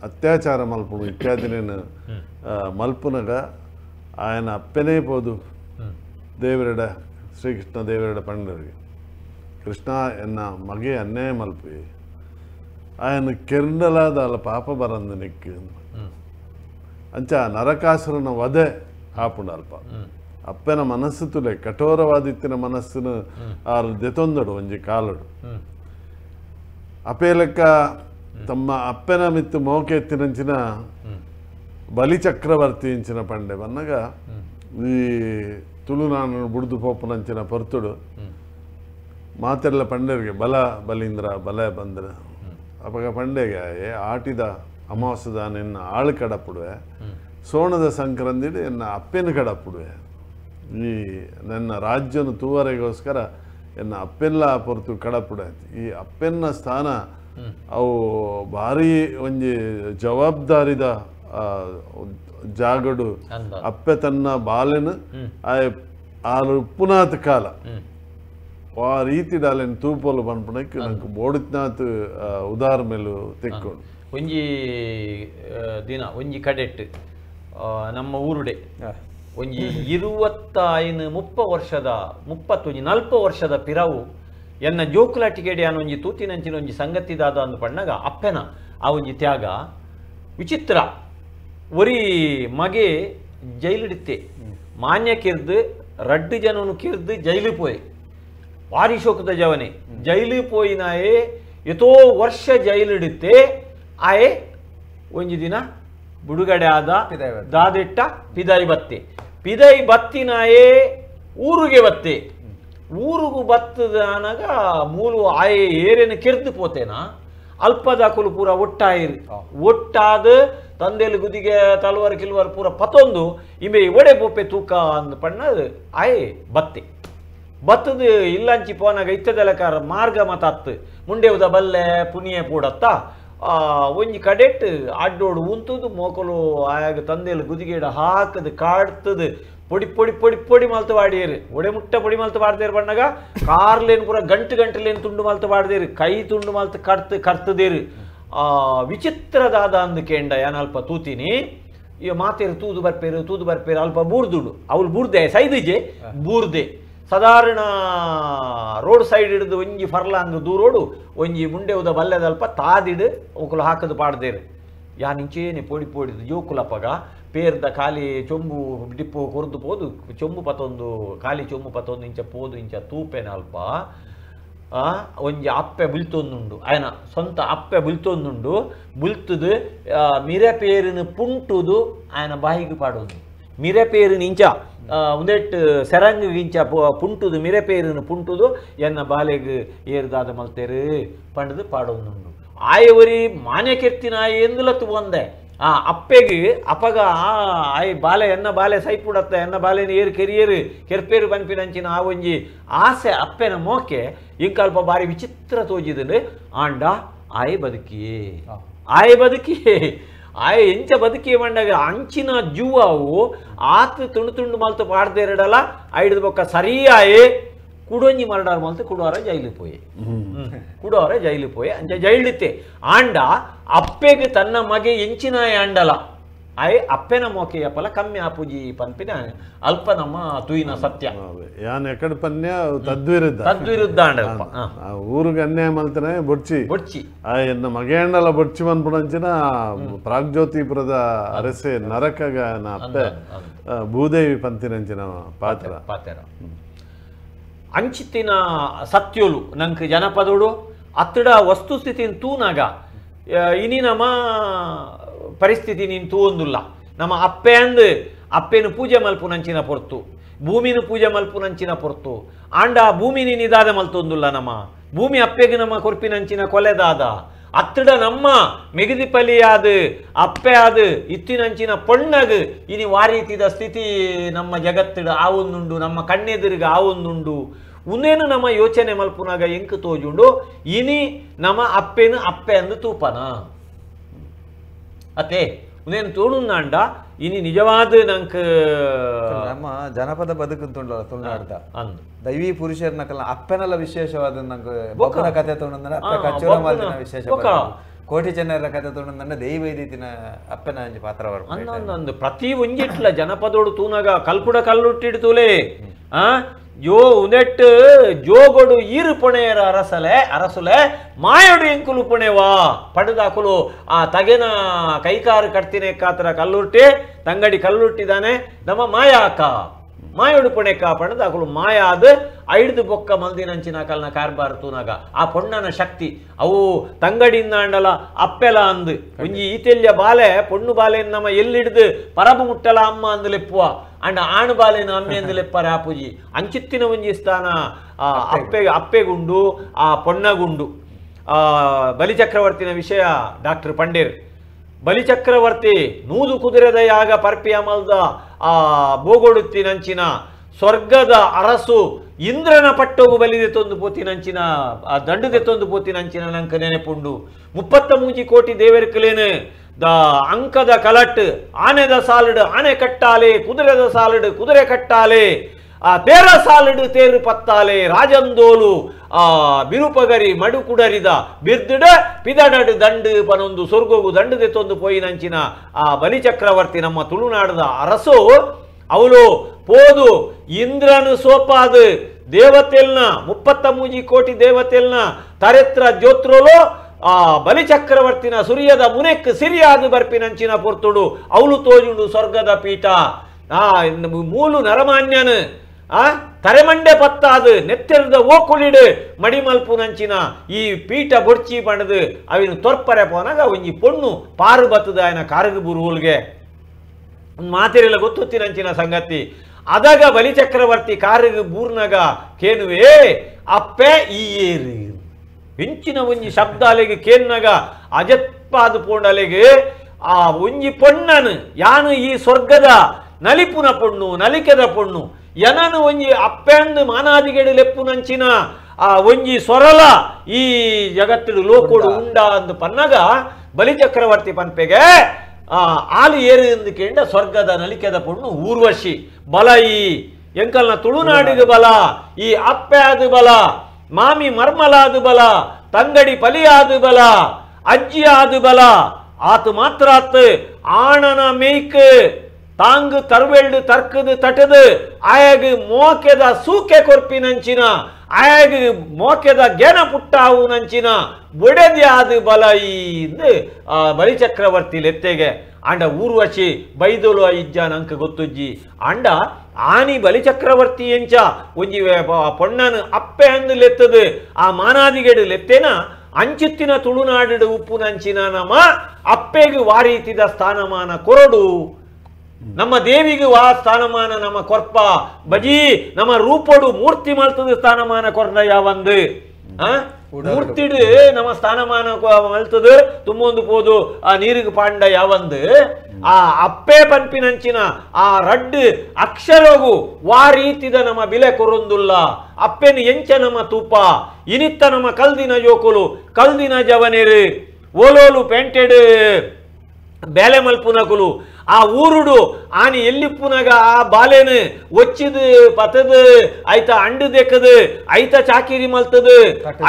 ಅತ್ಯಾಚಾರ ಮಲ್ಪುಣು ಇತ್ಯಾದಿನೇನು ಮಲ್ಪುನಗ ಆಯನ ಅಪ್ಪೆನೇ ಪೋದು ದೇವರೆಡ ಶ್ರೀಕೃಷ್ಣ ದೇವರೆಡ ಪಂಡರಿಗೆ ಕೃಷ್ಣ ಎನ್ನ ಮಗೆ ಅನ್ಯಾಯ ಮಲ್ಪಿ ಆಯನ ಕೆರ್ಂಡಲಾದ ಅಲ್ಲ ಪಾಪ ಬರಂದು ನಿಕ್ಕು ಅಂಚ ನರಕಾಸುರನ ವಧೆ ಆಪುಂಡು ಅಲ್ಪ ಅಪ್ಪನ ಮನಸ್ಸು ತುಲೆ ಕಠೋರವಾದಿತ್ತಿನ ಮನಸ್ಸಿನ ಆರು ದೆತೊಂದಡು ಒಂಜಿ ಕಾಲಡು ಅಪೇ ಲೆಕ್ಕ ತಮ್ಮ ಅಪ್ಪನ ಮಿತ್ತು ಮೋಕೆ ಎತ್ತಿನಂಚಿನ ಬಲಿ ಚಕ್ರವರ್ತಿ ಇಂಚಿನ ಪಂಡೆ ಬನ್ನಗ ಈ ತುಳುನಾಡು ಬುಡ್ದು ಪೋಪುನಂಚಿನ ಪೊರ್ತುಡು ಮಾತೆಲ್ಲ ಪಂಡೆರಿಗೆ ಬಲ ಬಲೀಂದ್ರ ಬಲ ಬಂದ್ರ ಅಪಗ ಪಂಡೆಗೆ ಆಟಿದ ಅಮಾವಾಸ್ಯದ ನಿನ್ನ ಆಳು ಕಡಪುಡುವೆ ಸೋಣದ ಸಂಕ್ರಾಂತಿಡು ಎನ್ನ ಅಪ್ಪೆನ ಕಡಪುಡುವೆ ಈ ನನ್ನ ರಾಜ್ಯನ ತೂವರೆಗೋಸ್ಕರ ಎನ್ನ ಅಪ್ಪೆಲ್ಲ ಪೊರ್ತು ಕಡಪುಡ ಈ ಅಪ್ಪೆನ್ನ ಸ್ಥಾನ ಅವು ಭಾರಿ ಒಂಜಿ ಜವಾಬ್ದಾರಿದ ಜಾಗಡು ಅಪ್ಪೆ ತನ್ನ ಬಾಲೆನು ಆರು ಉಪ್ಪುನಾಥ ಕಾಲ ಆ ರೀತಿ ಡಾಲೆನ್ ತೂಪೋಲು ಪನ್ಪುನಕ್ಕೆ ನಂಗೆ ಬೋಡಿತ್ನಾಥ್ ಉದಾರ ಮೇಲು ತೆಕ್ಕೊಂಡು ಒಂಜಿ ದಿನ ಒಂಜಿ ಕಡೆಟ್ ನಮ್ಮ ಊರುಡೆ ಒಂಜಿ 25-30 ವರ್ಷದ 30-40 ವರ್ಷದ ಪಿರವು ಎನ್ನ ಜೋಕುಲಾಟಿಕೆಡೆ ಅನ್ನ ಒಂಜಿ ತೂತಿನಂಚಿನ ಒಂಜಿ ಸಂಗತಿ ದಾದ ಅಂದು ಪಣ್ಣಾಗ ಅಪ್ಪೆನ ಆ ಒಂಜಿ ತ್ಯಾಗ ವಿಚಿತ್ರ ಒರಿ ಮಗೆ ಜೈಲಿಡಿತ್ತೆ ಮಾನ್ಯ ಕಿರ್ದು ರಡ್ಡು ಜನನು ಕಿರ್ದು ಜೈಲು ಪೋಯ್ ಭಾರಿ ಶೋಕದ ಜವನೆ ಜೈಲು ಪೋಯಿನಾಯೇ ಎತೋ ವರ್ಷ ಜೈಲಿಡುತ್ತೆ ಆಯೆ ಒಂಜಿ ದಿನ ಬುಡುಗಡೆ ಆದ ದಾದಿಟ್ಟ ಪಿದೈ ಬತ್ತಿನಾಯೇ ಊರಿಗೆ ಬತ್ತೆ ಊರುಗು ಬತ್ತದ ಅನಗ ಮೂಲು ಆಯೆ ಏರೇನು ಕೆರ್ದು ಪೋತೇನಾ ಅಲ್ಪದಾಕುಲು ಪೂರ ಒಟ್ಟಾದ ತಂದೆಲು ಗುದಿಗೆ ತಲವಾರು ಕಿಲ್ವಾರು ಪೂರ ಪತ್ತೊಂದು ಇಮೆ ಒಡೆ ಪೋಪೆ ತೂಕ ಅಂದ್ ಪಣ್ಣದು ಆಯೆ ಬತ್ತದು ಇಲ್ಲಂಚಿ ಪೋನಾಗ ಇತ್ತದೆಲಕಾರ ಮಾರ್ಗ ಮತತ್ತು ಮುಂಡೆ ಉದ ಬಲ್ಲೆ ಪುನಿಯೆ ಪೂಡತ್ತ ಒಂಜಿ ಕಡೆಟ್ ಅಡ್ಡೋಡು ಉಂತುದು ಮೋಕಲು ಆಯಾಗ ತಂದೆಲು ಗುದಿಗೇಡ ಹಾಕದು ಕಾಡ್ತದು ಪೊಡಿ ಮಲ್ತು ಬಾಡಿಯರು ಒಡೆ ಮುಟ್ಟ ಪೊಡಿ ಮಲ್ತು ಬಾಡ್ದೇರು ಬಣ್ಣಗ ಕಾರ್ಲೇನು ಪೂರ ಗಂಟುಲೇನು ತುಂಡು ಮಲ್ತು ಬಾಡ್ದೇರು ಕೈ ತುಂಡು ಮಲ್ತು ಕರ್ತದೇರು ವಿಚಿತ್ರದಾದ ಅಂದು ಕೇಂಡ ಏನಲ್ಪ ತೂತೀನಿ ಈ ಮಾತೇರು ತೂದು ಬರ್ಪೇರು ಅಲ್ಪ ಬೂರ್ದುಡು ಅವಳು ಬೂರ್ದೆ ಸೈದಿಜೆ ಬೂರ್ದೆ ಸಾಧಾರಣ ರೋಡ್ ಸೈಡ್ ಹಿಡಿದು ಒಂಜಿ ಫರ್ಲಾಂಗ್ ದೂರೋಡು ಒಂಜಿ ಮುಂಡೆ ಉದ ಬಲ್ಲೆದಲ್ಪ ತಾದಿಡು ಒಕ್ಕಲು ಹಾಕದು ಪಾಡ್ದೇರು ಯಾನಿಂಚೇನೆ ಪೊಡಿದು ಜೋಕುಲಪ್ಪಗ ಪೇರ್ದ ಖಾಲಿ ಚೊಂಬು ಡಿಪ್ಪು ಕೊರ್ದು ಪೋದು ಚೊಂಬು ಪತ್ತೊಂದು ಖಾಲಿ ಚೊಂಬು ಪತ್ತೊಂದು ಇಂಚ ಪೋದು ಇಂಚ ತೂಪೆನ ಅಲ್ಪ ಒಂಜಿ ಅಪ್ಪೆ ಬುಲ್ತೊಂದುಂಡು ಆಯನ ಸ್ವಂತ ಅಪ್ಪೆ ಬುಲ್ತೊಂದುಂಡು ಬುಲ್ತುದು ಮಿರೆಪೇರಿನ ಪುಂಟುದು ಆಯನ ಬಾಯಿಗೆ ಪಾಡೋದು ಮಿರೆಪೇರಿನ ಇಂಚ ಒಂದೆಟ್ಟು ಸೆರಂಗ ಇಂಚ ಪುಂಟುದು ಮಿರೆಪೇರಿನ ಪುಂಟುದು ಎನ್ನ ಬಾಲೆಗೆ ಏರ್ದಾದ ಮಲ್ತೇರು ಪಂಡದು ಪಾಡೋದುಂಡು ಆಯವರಿ ಮಾನ್ಯ ಕೆತ್ತಿನ ಎಂದುಲತ್ತು ಒಂದೆ ಅಪ್ಪೆಗೆ ಅಪಗ ಆಯ್ ಬಾಲೆ ಎನ್ನ ಬಾಲೆ ಸೈಪುಡತ್ತ ಎನ್ನ ಬಾಲೆನ ಏರು ಕೆರ್ಪೇರು ಬನ್ಪಿನಂಚಿನ ಆ ಒಂಜಿ ಆಸೆ ಅಪ್ಪೆನ ಮೋಕೆ ಇಂಕಲ್ಪ ಬಾರಿ ವಿಚಿತ್ರ ತೋಜಿದ್ರೆ ಆಂಡ ಆಯ್ ಬದುಕಿಯೇ ಆಯ್ ಎಂಚ ಬದುಕಿ ಮಂಡಾಗ ಅಂಚಿನ ಜೂವಾವು ಆತ ತುಂಡು ಮಲ್ತು ಪಾಡ್ದೆ ಎರಡಲ್ಲ ಐದು ಬೊಕ್ಕ ಸರಿಯಾಯೇ ಕುಡೊಂಜಿ ಮರಡಾರ್ ಮಲ್ತು ಕುಡೋರ ಜೈಲು ಪೋಯೆ ಅಂಚ ಜೈಲಿತ್ತೆ ಆಂಡ ಅಪ್ಪೆಗೆ ತನ್ನ ಮಗೆ ಎಂಚಿನ ಅಂಡಲ ಆಯ್ ಅಪ್ಪೆನ ಮೋಕೆ ಅಪ್ಪಲ ಕಮ್ಮಿ ಆಪುಜಿ ಪನ್ಪಿನ ಅಲ್ಪ ನಮ್ಮ ತುಯಿನ ಸತ್ಯ ಯಾನ್ ಎಕಡೆ ಪನ್ಯ ತದ್ವಿರುದ್ಧ ಅಂಡಲ್ಪ ಊರಿಗೆ ಅನ್ಯಾಯ ಮಲ್ತನೆ ಬೊಡ್ಚಿ ಎನ್ನ ಮಗೇಂಡಲ ಬೊಡ್ಚಿ ಬಂದ್ಬಿಡಂಚಿನ ಪ್ರಾಗ್ಜ್ಯೋತಿಪುರದ ಅರಸೆ ನರಕಗ ಅಪ್ಪೆ ಭೂದೇವಿ ಪಂತಿನಂಚಿನ ಪಾತ್ರ ಅಂಚಿತ್ತಿನ ಸತ್ಯೋಲು ನಂಗೆ ಜನಪದೋಡು ಅತ್ತಡ ವಸ್ತುಸ್ಥಿತಿನ ತೂನಾಗ ಇನಿ ನಮ್ಮ ಪರಿಸ್ಥಿತಿ ನೀನು ತೂವೊಂದುಲ್ಲ ನಮ್ಮ ಅಪ್ಪೆನು ಪೂಜೆ ಮಲ್ಪುನಂಚಿನ ಪೊರ್ತು ಭೂಮಿನ ಪೂಜೆ ಮಲ್ಪುನಂಚಿನ ಪೊರ್ತು ಆಂಡ ಭೂಮಿನಿ ನಿದಾದ ಮಲ್ತೊಂದುಲ್ಲ ನಮ್ಮ ಭೂಮಿ ಅಪ್ಪೆಗೆ ನಮ್ಮ ಕೊರ್ಪಿನಂಚಿನ ಕೊಲೆದಾದ ಅತ್ತಡ ನಮ್ಮ ಮೆಗದಿ ಪಲಿಯಾದ ಅಪ್ಪೆ ಆದ ಇತ್ತಿನಂಚಿನ ಪೊಣ್ಣಗ ಇನಿ ವಾರೀತಿದ ಸ್ಥಿತಿ ನಮ್ಮ ಜಗತ್ತಿಡ ಆವೊಂದುಂಡು ನಮ್ಮ ಕಣ್ಣೆದುರಿಗೆ ಆವೊಂದುಂಡು ಉನ್ನೇನು ನಮ್ಮ ಯೋಚನೆ ಮಲ್ಪುನಾಗ ಎಂಕ್ ತೋಜುಂಡು ಇನಿ ನಮ್ಮ ಅಪ್ಪೆನು ಅಪ್ಪೆ ಅಂದು ತೂಪನ ಅತ್ತೆ ಉನ್ನೇನು ತೋಣುಂದಾಂಡ ಇನಿ ನಿಜವಾದ ನಂಕ ನಮ್ಮ ಜನಪದ ಬದುಕುಂಟುಂಡಲ್ಲ ತುಳುನಾಡ್ದ ಅಂದು ದೈವಿ ಪುರುಷರ್ನಕಲ್ಲ ಅಪ್ಪೆನಲ್ಲ ವಿಶೇಷವಾದ ನಂಗೆ ಬೊಕ್ಕನ ಕಥೆ ತಗೊಂಡಂದ್ರೆ ಅಪ್ಪ ಕಚ್ಚೂರ ಮಾಲಿನ ವಿಶೇಷ ಕೋಟಿ ಚೆನ್ನರ ಕಥೆ ತಗೊಂಡಂದ್ರೆ ದೈವೈದಿನ ಅಪ್ಪನ ಅಂಜಿ ಪಾತ್ರ ಅನ್ನೊಂದು ಪ್ರತಿ ಒಂಜಿಟ್ಲ ಜನಪದೋಡು ತೂನಾಗ ಕಲ್ಪುಡ ಕಲ್ಲುಟ್ಟಿಡ್ತೂಲೆ ಜೋ ಉನೆಟ್ಟು ಜೋಗೊಡು ಈರು ಪೊಣೆಯರ ಅರಸುಲೆ ಮಾಯೋಡು ಎಂಕುಲು ಪುಣೆವಾ ಪಡೆದಾಕುಲು ಆ ತಗೆನ ಕೈಕಾರು ಕಟ್ತಿನೇ ಕಾತರ ಕಲ್ಲುರ್ಟಿ ತಂಗಡಿ ಕಲ್ಲುಟ್ಟಿದ್ದಾನೆ ನಮ್ಮ ಮಾಯೋಡು ಪುಣೆಕ ಪಡೆದಾಕುಲು ಮಾಯಾದ ಐಡ್ದು ಬೊಕ್ಕ ಮಲ್ದಿನಂಚಿನ ಕಲ್ನ ಕಾರ್ಬಾರ್ ತೂನಾಗ ಆ ಪೊಣ್ಣನ ಶಕ್ತಿ ಅವು ತಂಗಡಿಯಿಂದ ಅಂಡಲ ಅಪ್ಪೆಲ ಅಂದು ಒಂಜಿ ಈತೆಲ್ಯ ಬಾಲೆ ಪೊಣ್ಣು ಬಾಲೆ ನಮ್ಮ ಎಲ್ಲಿಡ್ದು ಪರಬು ಮುಟ್ಟಲ ಅಮ್ಮ ಅಂದು ಲೆಪ್ಪುವ ಅಂಡ ಆಣು ಬಾಲೆನ ಅಮ್ಮೆ ಅಂದು ಲೆಪ್ಪರ ಆಪುಜಿ ಅಂಚಿತ್ತಿನ ಒಂಜಿ ಸ್ಥಾನ ಅಪ್ಪೆಗುಂಡು ಆ ಪೊಣ್ಣಗುಂಡು ಬಲಿಚಕ್ರವರ್ತಿನ ವಿಷಯ ಡಾಕ್ಟರ್ ಪಂಡೇರ್ ಬಲಿಚಕ್ರವರ್ತಿ ನೂದು ಕುದುರೆದ ಯಾಗ ಪರ್ಪಿಯ ಮಲ್ದ ಆ ಬೋಗೊಡುತ್ತಿನಂಚಿನ ಸ್ವರ್ಗದ ಅರಸು ಇಂದ್ರನ ಪಟ್ಟೋಗು ಬಲಿದೆತ್ತೊಂದು ಪೋತಿನಂಚಿನ ಆ ದಂಡದೆತ್ತೊಂದು ಪೋತಿನಂಚಿನ ನಂಕ ನೆನೆಪುಂಡು 33 ಕೋಟಿ ದೇವರಿಕಲೇನು ದ ಅಂಕದ ಕಲಟ್ ಆನೆದ ಸಾಲಡು ಆನೆ ಕಟ್ಟಾಲೆ ಕುದುರೆದ ಸಾಲಡು ಕುದುರೆ ಕಟ್ಟಾಲೆ ಆ ತೇರ ಸಾಲಡು ತೇರು ಪತ್ತಾಲೆ ರಾಜಂದೋಲು ಆ ಬಿರುಪಗರಿ ಮಡು ಕುಡರಿದ ಬಿರ್ದಿಡ ಪಿದಡಡು ದಂಡು ಪನೊಂದು ಸ್ವರ್ಗವು ದಂಡದೆತ್ತೊಂದು ಪೋಯಿನಂಚಿನ ಆ ಬಲಿಚಕ್ರವರ್ತಿ ನಮ್ಮ ತುಳುನಾಡದ ಅರಸು ಅವಳು ಪೋದು ಇಂದ್ರನು ಸೋಪಾದು ದೇವತೆಲ್ನ 33 ಕೋಟಿ ದೇವತೆಲ್ನ ತರೆತ್ರ ಜ್ಯೋತ್ರಲು ಆ ಬಲಿಚಕ್ರವರ್ತಿನ ಸುರಿಯದ ಮುನೆಕ್ ಸಿರಿಯಾದು ಬರ್ಪಿನಂಚಿನ ಪೊರ್ತುಡು ಅವಳು ತೋಜುಂಡು ಸ್ವರ್ಗದ ಪೀಠ ಆ ಮೂಲು ನರಮಾನ್ಯನು ಆ ತರೆಮಂಡೆ ಪತ್ತಾದು ನೆತ್ತೆರದ ಓಕುಳಿಡು ಮಡಿಮಲ್ಪುನಂಚಿನ ಈ ಪೀಠ ಬೊಡ್ಚಿ ಪಣದು ಅವಿನ ತೊರ್ಪರೆ ಪೋನಾಗ ಒಂಜಿ ಪೊಣ್ಣು ಪಾರು ಬತ್ತದ ಆಯನ ಕಾರಗ ಬುರುವುಲ್ಗೆ ಮಾತಿರೆಲ್ಲ ಗೊತ್ತುತ್ತಿನಂಚಿನ ಸಂಗತಿ ಅದಾಗ ಬಲಿಚಕ್ರವರ್ತಿ ಕಾರಗ ಬೂರ್ನಗ ಕೇನುವೆ ಅಪ್ಪೆ ಈ ಏರು ಹೆಂಚಿನ ಒಂಜಿ ಶಬ್ದಾಲೆಗೆ ಕೇನ್ನಗ ಅಜತ್ಪಾದ ಪೋಂಡಲೆಗೆ ಆ ಒಂಜಿ ಪೊಣ್ಣನು ಯಾನು ಈ ಸ್ವರ್ಗದ ನಲಿಪುನ ಪೊಣ್ಣು ನಲಿಕೆದ ಪೊಣ್ಣು ಯನನು ಒಂಜಿ ಅಪ್ಪೆಂದು ಮಾನಾದಿಗೆಡು ಲೆಪ್ಪುನಂಚಿನ ಆ ಒಂಜಿ ಸೊರಲ ಈ ಜಗತ್ತಿಡು ಲೋಕೋಡು ಉಂಡ ಅಂದು ಪನ್ನಗ ಬಲಿಚಕ್ರವರ್ತಿ ಪನ್ಪೆಗೆ ಆಲು ಏರು ಎಂದು ಕೇಂಡ ಸ್ವರ್ಗದ ನಲಿಕೆದ ಪೊಣ್ಣು ಊರ್ವಶಿ ಬಲ ಈ ಎಂಕಲ್ನ ತುಳುನಾಡಿಗೆ ಬಲ ಈ ಅಪ್ಪೆ ಅದು ಬಲ ಮಾಮಿ ಮರ್ಮಲಾದು ಬಲ ತಂಗಡಿ ಪಲಿಯಾದು ಬಲ ಅಜ್ಜಿ ಆದು ಬಲ ಆತು ಮಾತ್ರ ಆತು ಆಣನ ಮೇಯ್ಕ್ ತಾಂಗ್ ತರ್ವೆಲ್ಡು ತರ್ಕದು ತಟದು ಆಯಗ್ ಮೋಕೆದ ಸೂಕೆ ಕೊರ್ಪಿನಂಚಿನ ಆಯಗ್ ಮೋಕೆದ ಗೆನ ಪುಟ್ಟಾವು ನಂಚಿನ ಬೊಡೆದಿ ಆದು ಬಲ ಇಂದು ಆ ಬಲಿಚಕ್ರವರ್ತಿ ಲೆತ್ತೆಗೆ ಅಂಡ ಊರ್ವಶಿ ಬೈದೋಲು ಇಜ್ಜಾನ ಅಂಕ ಗೊತ್ತುಜ್ಜಿ ಅಂಡ ಆನಿ ಬಲಿಚಕ್ರವರ್ತಿ ಎಂಚ ಒಂಜಿ ಪೊಣ್ಣನು ಅಪ್ಪೆ ಅಂದು ಲೆತ್ತದು ಆ ಮಾನಾದಿಗೆಡು ಲೆತ್ತೇನ ಅಂಚುತ್ತಿನ ತುಳುನಾಡು ಉಪ್ಪು ನಂಚಿನ ನಮ್ಮ ಅಪ್ಪೆಗೆ ವಾರೀತಿದ ಸ್ಥಾನಮಾನ ಕೊರಡು ನಮ್ಮ ದೇವಿಗೆ ವಾ ಸ್ಥಾನಮಾನ ನಮ್ಮ ಕೊರ್ಪ ಬಜಿ ನಮ್ಮ ರೂಪಡು ಮೂರ್ತಿ ಮಲ್ತದ ಸ್ಥಾನಮಾನ ಕೊರ್ದ ಯಾವಂದು ಮೂರ್ತಿಡು ನಮ್ಮ ಸ್ಥಾನಮಾನ ಮಲ್ತದು ತುಂಬೊಂದು ಪೋದು ಆ ನೀರಿಗೆ ಪಾಂಡ ಯಾವಂದು ಆ ಅಪ್ಪೆ ಪನ್ಪಿನಂಚಿನ ಆ ರಡ್ಡು ಅಕ್ಷರಗು ವಾ ರೀತಿದ ನಮ್ಮ ಬಿಲೆ ಕೊರೊಂದುಲ್ಲ ಅಪ್ಪೆನ ಎಂಚ ನಮ್ಮ ತೂಪ ಇನಿತ್ತ ನಮ್ಮ ಕಲ್ದಿನ ಜೋಕುಲು ಕಲ್ದಿನ ಜವನೇರು ಓಲೋಲು ಪೇಂಟೆಡ್ ಬೇಲೆ ಮಲ್ಪುನಕುಲು ಆ ಊರುಡು ಆನಿ ಎಲ್ಲಿಪ್ಪುನಗ ಆ ಬಾಲೆನು ಒಚ್ಚಿದು ಪತದು ಐತ ಅಂಡು ದೆಕ್ಕದು ಐತ ಚಾಕಿರಿ ಮಲ್ತದು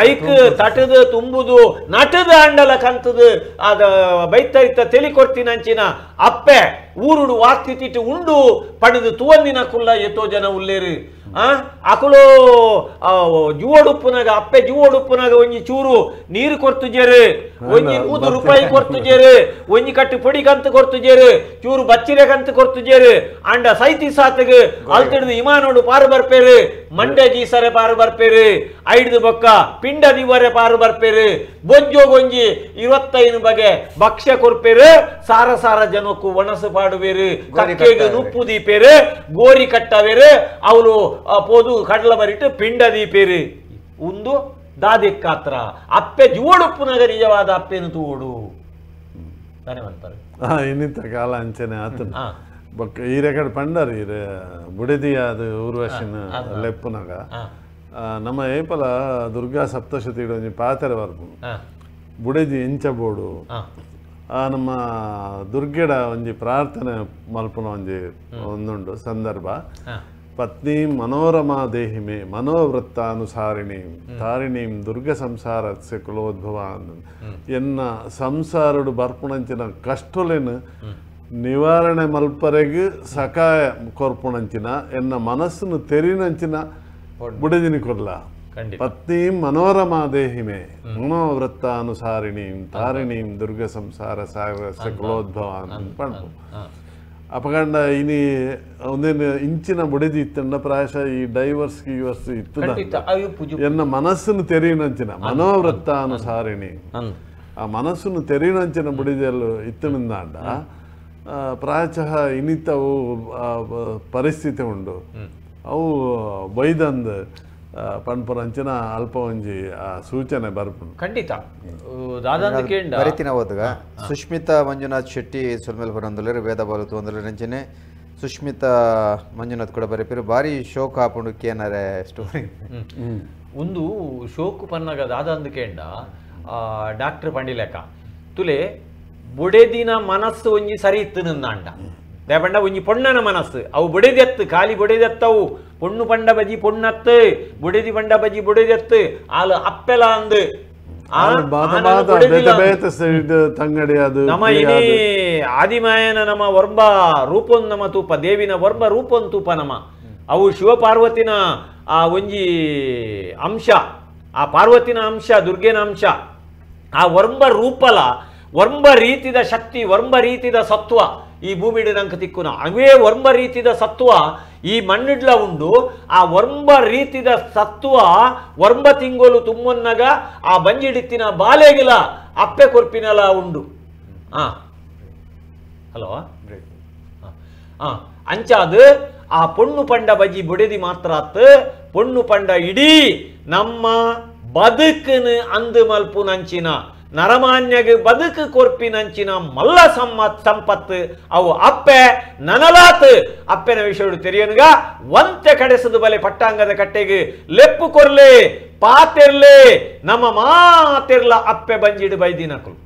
ಐಕ್ ತಟದು ತುಂಬುದು ನಟದ ಅಂಡಲ ಕಂತದು ಅದ ಬೈತ ತೆಲಿ ಕೊಡ್ತೀನಂಚಿನ ಅಪ್ಪೆ ಊರುಡು ವಾಸ್ತಿತಿಟ್ಟು ಉಂಡು ಪಡೆದು ತುವಂದಿನ ಕುಲ್ಲ ಎತ್ತೋ ಜನ ಉಲ್ಲೇರು ಅಕುಲು ಜುವಡುಪ್ಪುನಾಗ ಅಪ್ಪೆ ಜುವಡುಪ್ಪುನಾಗ ಒಂಜಿ ಚೂರು ನೀರು ಕೊರ್ತುಜೇರು ಒಂಜಿ 100 ರೂಪಾಯಿ ಕೊರ್ತುಜೇರು ಒಂಜಿ ಕಟ್ಟು ಪೊಡಿ ಕಂತು ಕೊರ್ತುಜೇರು ಚೂರು ಬಚ್ಚಿರೆ ಕಂತು ಕೊರ್ತುಜೇರು ಅಂಡ ಸೈತಿ ಸಾತಗ ಅಲ್ತಿಡ್ದು ಇಮಾನೋಡು ಪಾರು ಬರ್ಪೇರು ಮಂಡೆ ಜೀಸರೆ ಪಾರು ಬರ್ಪೇರು ಐಡ್ದು ಬೊಕ್ಕ ಪಿಂಡ ದಿವರೆ ಪಾರು ಬರ್ಪೇರು ಬೊಜ್ಜೋಗೊಂಜಿ 25 ಬಗೆ ಭಕ್ಷ್ಯ ಕೊರ್ಪೇರು ಸಾರ ಸಾರ ಜನಕ್ಕೂ ಒಣಸು ಪಾಡುವೇರು ಕಕ್ಕೆಗೆ ನುಪ್ಪು ದೀಪೇರು ಗೋರಿ ಕಟ್ಟವೇರು ಅವಳು ಪೋದು ಕಡಲ ಬರಿಟ್ಟು ಪಿಂಡ ದೀಪೇರು ಒಂದು ದಾದಿಕ್ಕಾತ್ರ ಅಪ್ಪೆ ಜುವಡುಪ್ಪುನಾಗ ನಿಜವಾದ ಅಪ್ಪೆನು ತೂಡು ಅಂತಾರೆ ಇನ್ನಿತ ಕಾಲ ಅಂಚನೆ ಆತನ ಬೊಕ್ಕ ಈರೆಕಡೆ ಪಂಡರ್ ಈರೆ ಬುಡಿದಿ ಅದು ಊರ್ವಶಿನ ಲೆಪ್ಪುನಾಗ ನಮ್ಮ ಏಪಲ ದುರ್ಗಾ ಸಪ್ತಶತಿ ಒಂಜಿ ಪಾತೆರೆ ಬರ್ಪು ಬುಡಿದಿ ಎಂಚ ಬೋಡು ನಮ್ಮ ದುರ್ಗೆಡ ಒಂಜಿ ಪ್ರಾರ್ಥನೆ ಮಲ್ಪುನ ಒಂಜಿ ಒಂದುಂಡು ಸಂದರ್ಭ ಪತ್ನಿ ಮನೋರಮಾ ದೇಹಿಮೆ ಮನೋವೃತ್ತಾನುಸಾರಿಣಿ ತಾರಿಣೀಂ ದುರ್ಗ ಸಂಸಾರಸ್ಯ ಕುಲೋದ್ಭವ ಎನ್ನ ಸಂಸಾರಡು ಬರ್ಪುಣಂಚಿನ ಕಷ್ಟುಲೆನು ನಿವಾರಣೆ ಮಲ್ಪರೆಗೆ ಸಕಾಯ ಕೊರ್ಪುಣಂಚಿನ ಎನ್ನ ಮನಸ್ಸನ್ನು ತೆರಿನಂಚಿನ ಬುಡಿದಿನಿ ಕೊರ್ಲ ಪತ್ನೀಂ ಮನೋರಮಾ ದೇಹಿಮೆ ಮನೋವೃತ್ತಾನುಸಾರಿಣೀಂ ತಾರಿಣೀಂ ದುರ್ಗ ಸಂಸಾರ ಸಾಗರಸ್ಯ ಕುಲೋದ್ಭವ ಪಂಪು ಅಪಗಂಡ ಇನಿ ಒಂದೇನು ಇಂಚಿನ ಬುಡಿದಿ ಇತ್ತಂಡ ಪ್ರಾಯಶಃ ಈ ಡೈವರ್ಸ್ ಗೀವರ್ಸ್ ಇತ್ತು ಎನ್ನ ಮನಸ್ಸನ್ನು ತೆರಿನಂಚಿನ ಮನೋವೃತ್ತಾನುಸಾರಿಣಿ ಆ ಮನಸ್ಸನ್ನು ತೆರಿನಂಚಿನ ಬುಡಿದೆಲ್ಲ ಇತ್ತನಿಂದಾಂಡ ಪ್ರಾಯಶಃ ಇನಿತವು ಪರಿಸ್ಥಿತಿ ಉಂಡು ಅವು ಬೈದಂದು ಪನ್ಪುರಂಚಿನ ಅಲ್ಪ ಒಂಜಿ ಸೂಚನೆ ಬರ್ಪುಂಡು ಖಂಡಿತ ಬರಿತಿನ ಓದುಗ ಸುಷ್ಮಿತಾ ಮಂಜುನಾಥ್ ಶೆಟ್ಟಿ ಸುಲ್ಮೇಲ್ ಬರಂದುಲೇರು ವೇದ ಬಾಲುತು ಒಂದರ ರಂಚನೆ ಸುಷ್ಮಿತಾ ಮಂಜುನಾಥ್ ಕೂಡ ಬರೀಪಿರು ಬಾರಿ ಶೋಕ್ ಹಾಕೊಂಡು ಕೇನಾರೆ ಸ್ಟೋರಿ ಒಂದು ಶೋಕು ಪನ್ನಗ ದಾದಂದು ಕೇಂಡ ಡಾಕ್ಟರ್ ಪಂಡಿಲೆಕ್ಕ ತುಲೆ ಬೊಡೆದಿನ ಮನಸ್ಸು ಒಂಜಿ ಸರಿ ಇತ್ತು ನಿಂದಾಂಡ ದೇಪಂಡ ಒಂಜಿ ಪೊಣ್ಣನ ಮನಸ್ಸು ಅವು ಬೊಡೆದೆತ್ತು ಖಾಲಿ ಬೊಡೆದೆತ್ತವು ಪೊಣ್ಣು ಪಂಡ ಬಜಿ ಪೊಣ್ಣತ್ತು ಬೊಡೆದಿ ಪಂಡ ಬಜಿ ಬೊಡೆದೆತ್ತು ಆಲು ಅಪ್ಪೆಲ ಅಂದು ನಮ್ಮ ಇನಿ ಆದಿಮಾಯನ ನಮ್ಮ ವರ್ಮ ರೂಪೊಂದು ನಮ್ಮ ತೂಪ ದೇವಿನ ವರ್ಮ ರೂಪೊಂದು ತೂಪ ನಮ್ಮ ಅವು ಶಿವಪಾರ್ವತಿನ ಆ ಒಂಜಿ ಅಂಶ ಆ ಪಾರ್ವತಿನ ಅಂಶ ದುರ್ಗೆನ ಅಂಶ ಆ ವರ್ಮ ರೂಪಲ ವರ್ಮ ರೀತಿದ ಶಕ್ತಿ ವರ್ಮ ರೀತಿದ ಸತ್ವ ಈ ಭೂಮಿಡ್ ನಂಕ ತಿಕ್ಕುನ ಅವೇ ವರ್ಮ ರೀತಿದ ಸತ್ವ ಈ ಮಣ್ಣಿಡ್ಲ ಉಂಡು ಆ ವರ್ಮ ರೀತಿದ ಸತ್ವ ವರ್ಮ ತಿಂಗೋಲು ತುಮ್ಮನ್ನಗ ಆ ಬಂಜಿಡಿತ್ತಿನ ಬಾಲೆಗಿಲ ಅಪ್ಪೆ ಕೊರ್ಪಿನಲ ಉಂಡು ಹಲೋ ಅಂಚಾದು ಆ ಪೊಣ್ಣು ಪಂಡ ಬಜಿ ಬೊಡೆದಿ ಮಾತ್ರ ಪೊಣ್ಣು ಪಂಡ ಇಡೀ ನಮ್ಮ ಬದುಕನು ಅಂದು ಮಲ್ಪು ನಂಚಿನ ನರಮಾನ್ಯಗೆ ಬದುಕು ಕೊರ್ಪಿನಂಚಿನ ಮಲ್ಲ ಸಂಪತ್ತು ಅವು ಅಪ್ಪೆ ನನಲಾತ್ ಅಪ್ಪೆನ ವಿಷಯ ತೆರೆಯನ್ಗ ಒಂತೆ ಕಡೆಸದು ಬಲೆ ಪಟ್ಟಾಂಗದ ಕಟ್ಟೆಗೆ ಲೆಪ್ಪು ಕೊರ್ಲೆ ಪಾತೆರ್ಲೆ ನಮ್ಮ ಮಾತೆರ್ಲ ಅಪ್ಪೆ ಬಂಜಿಡು ಬೈದಿನಕಲು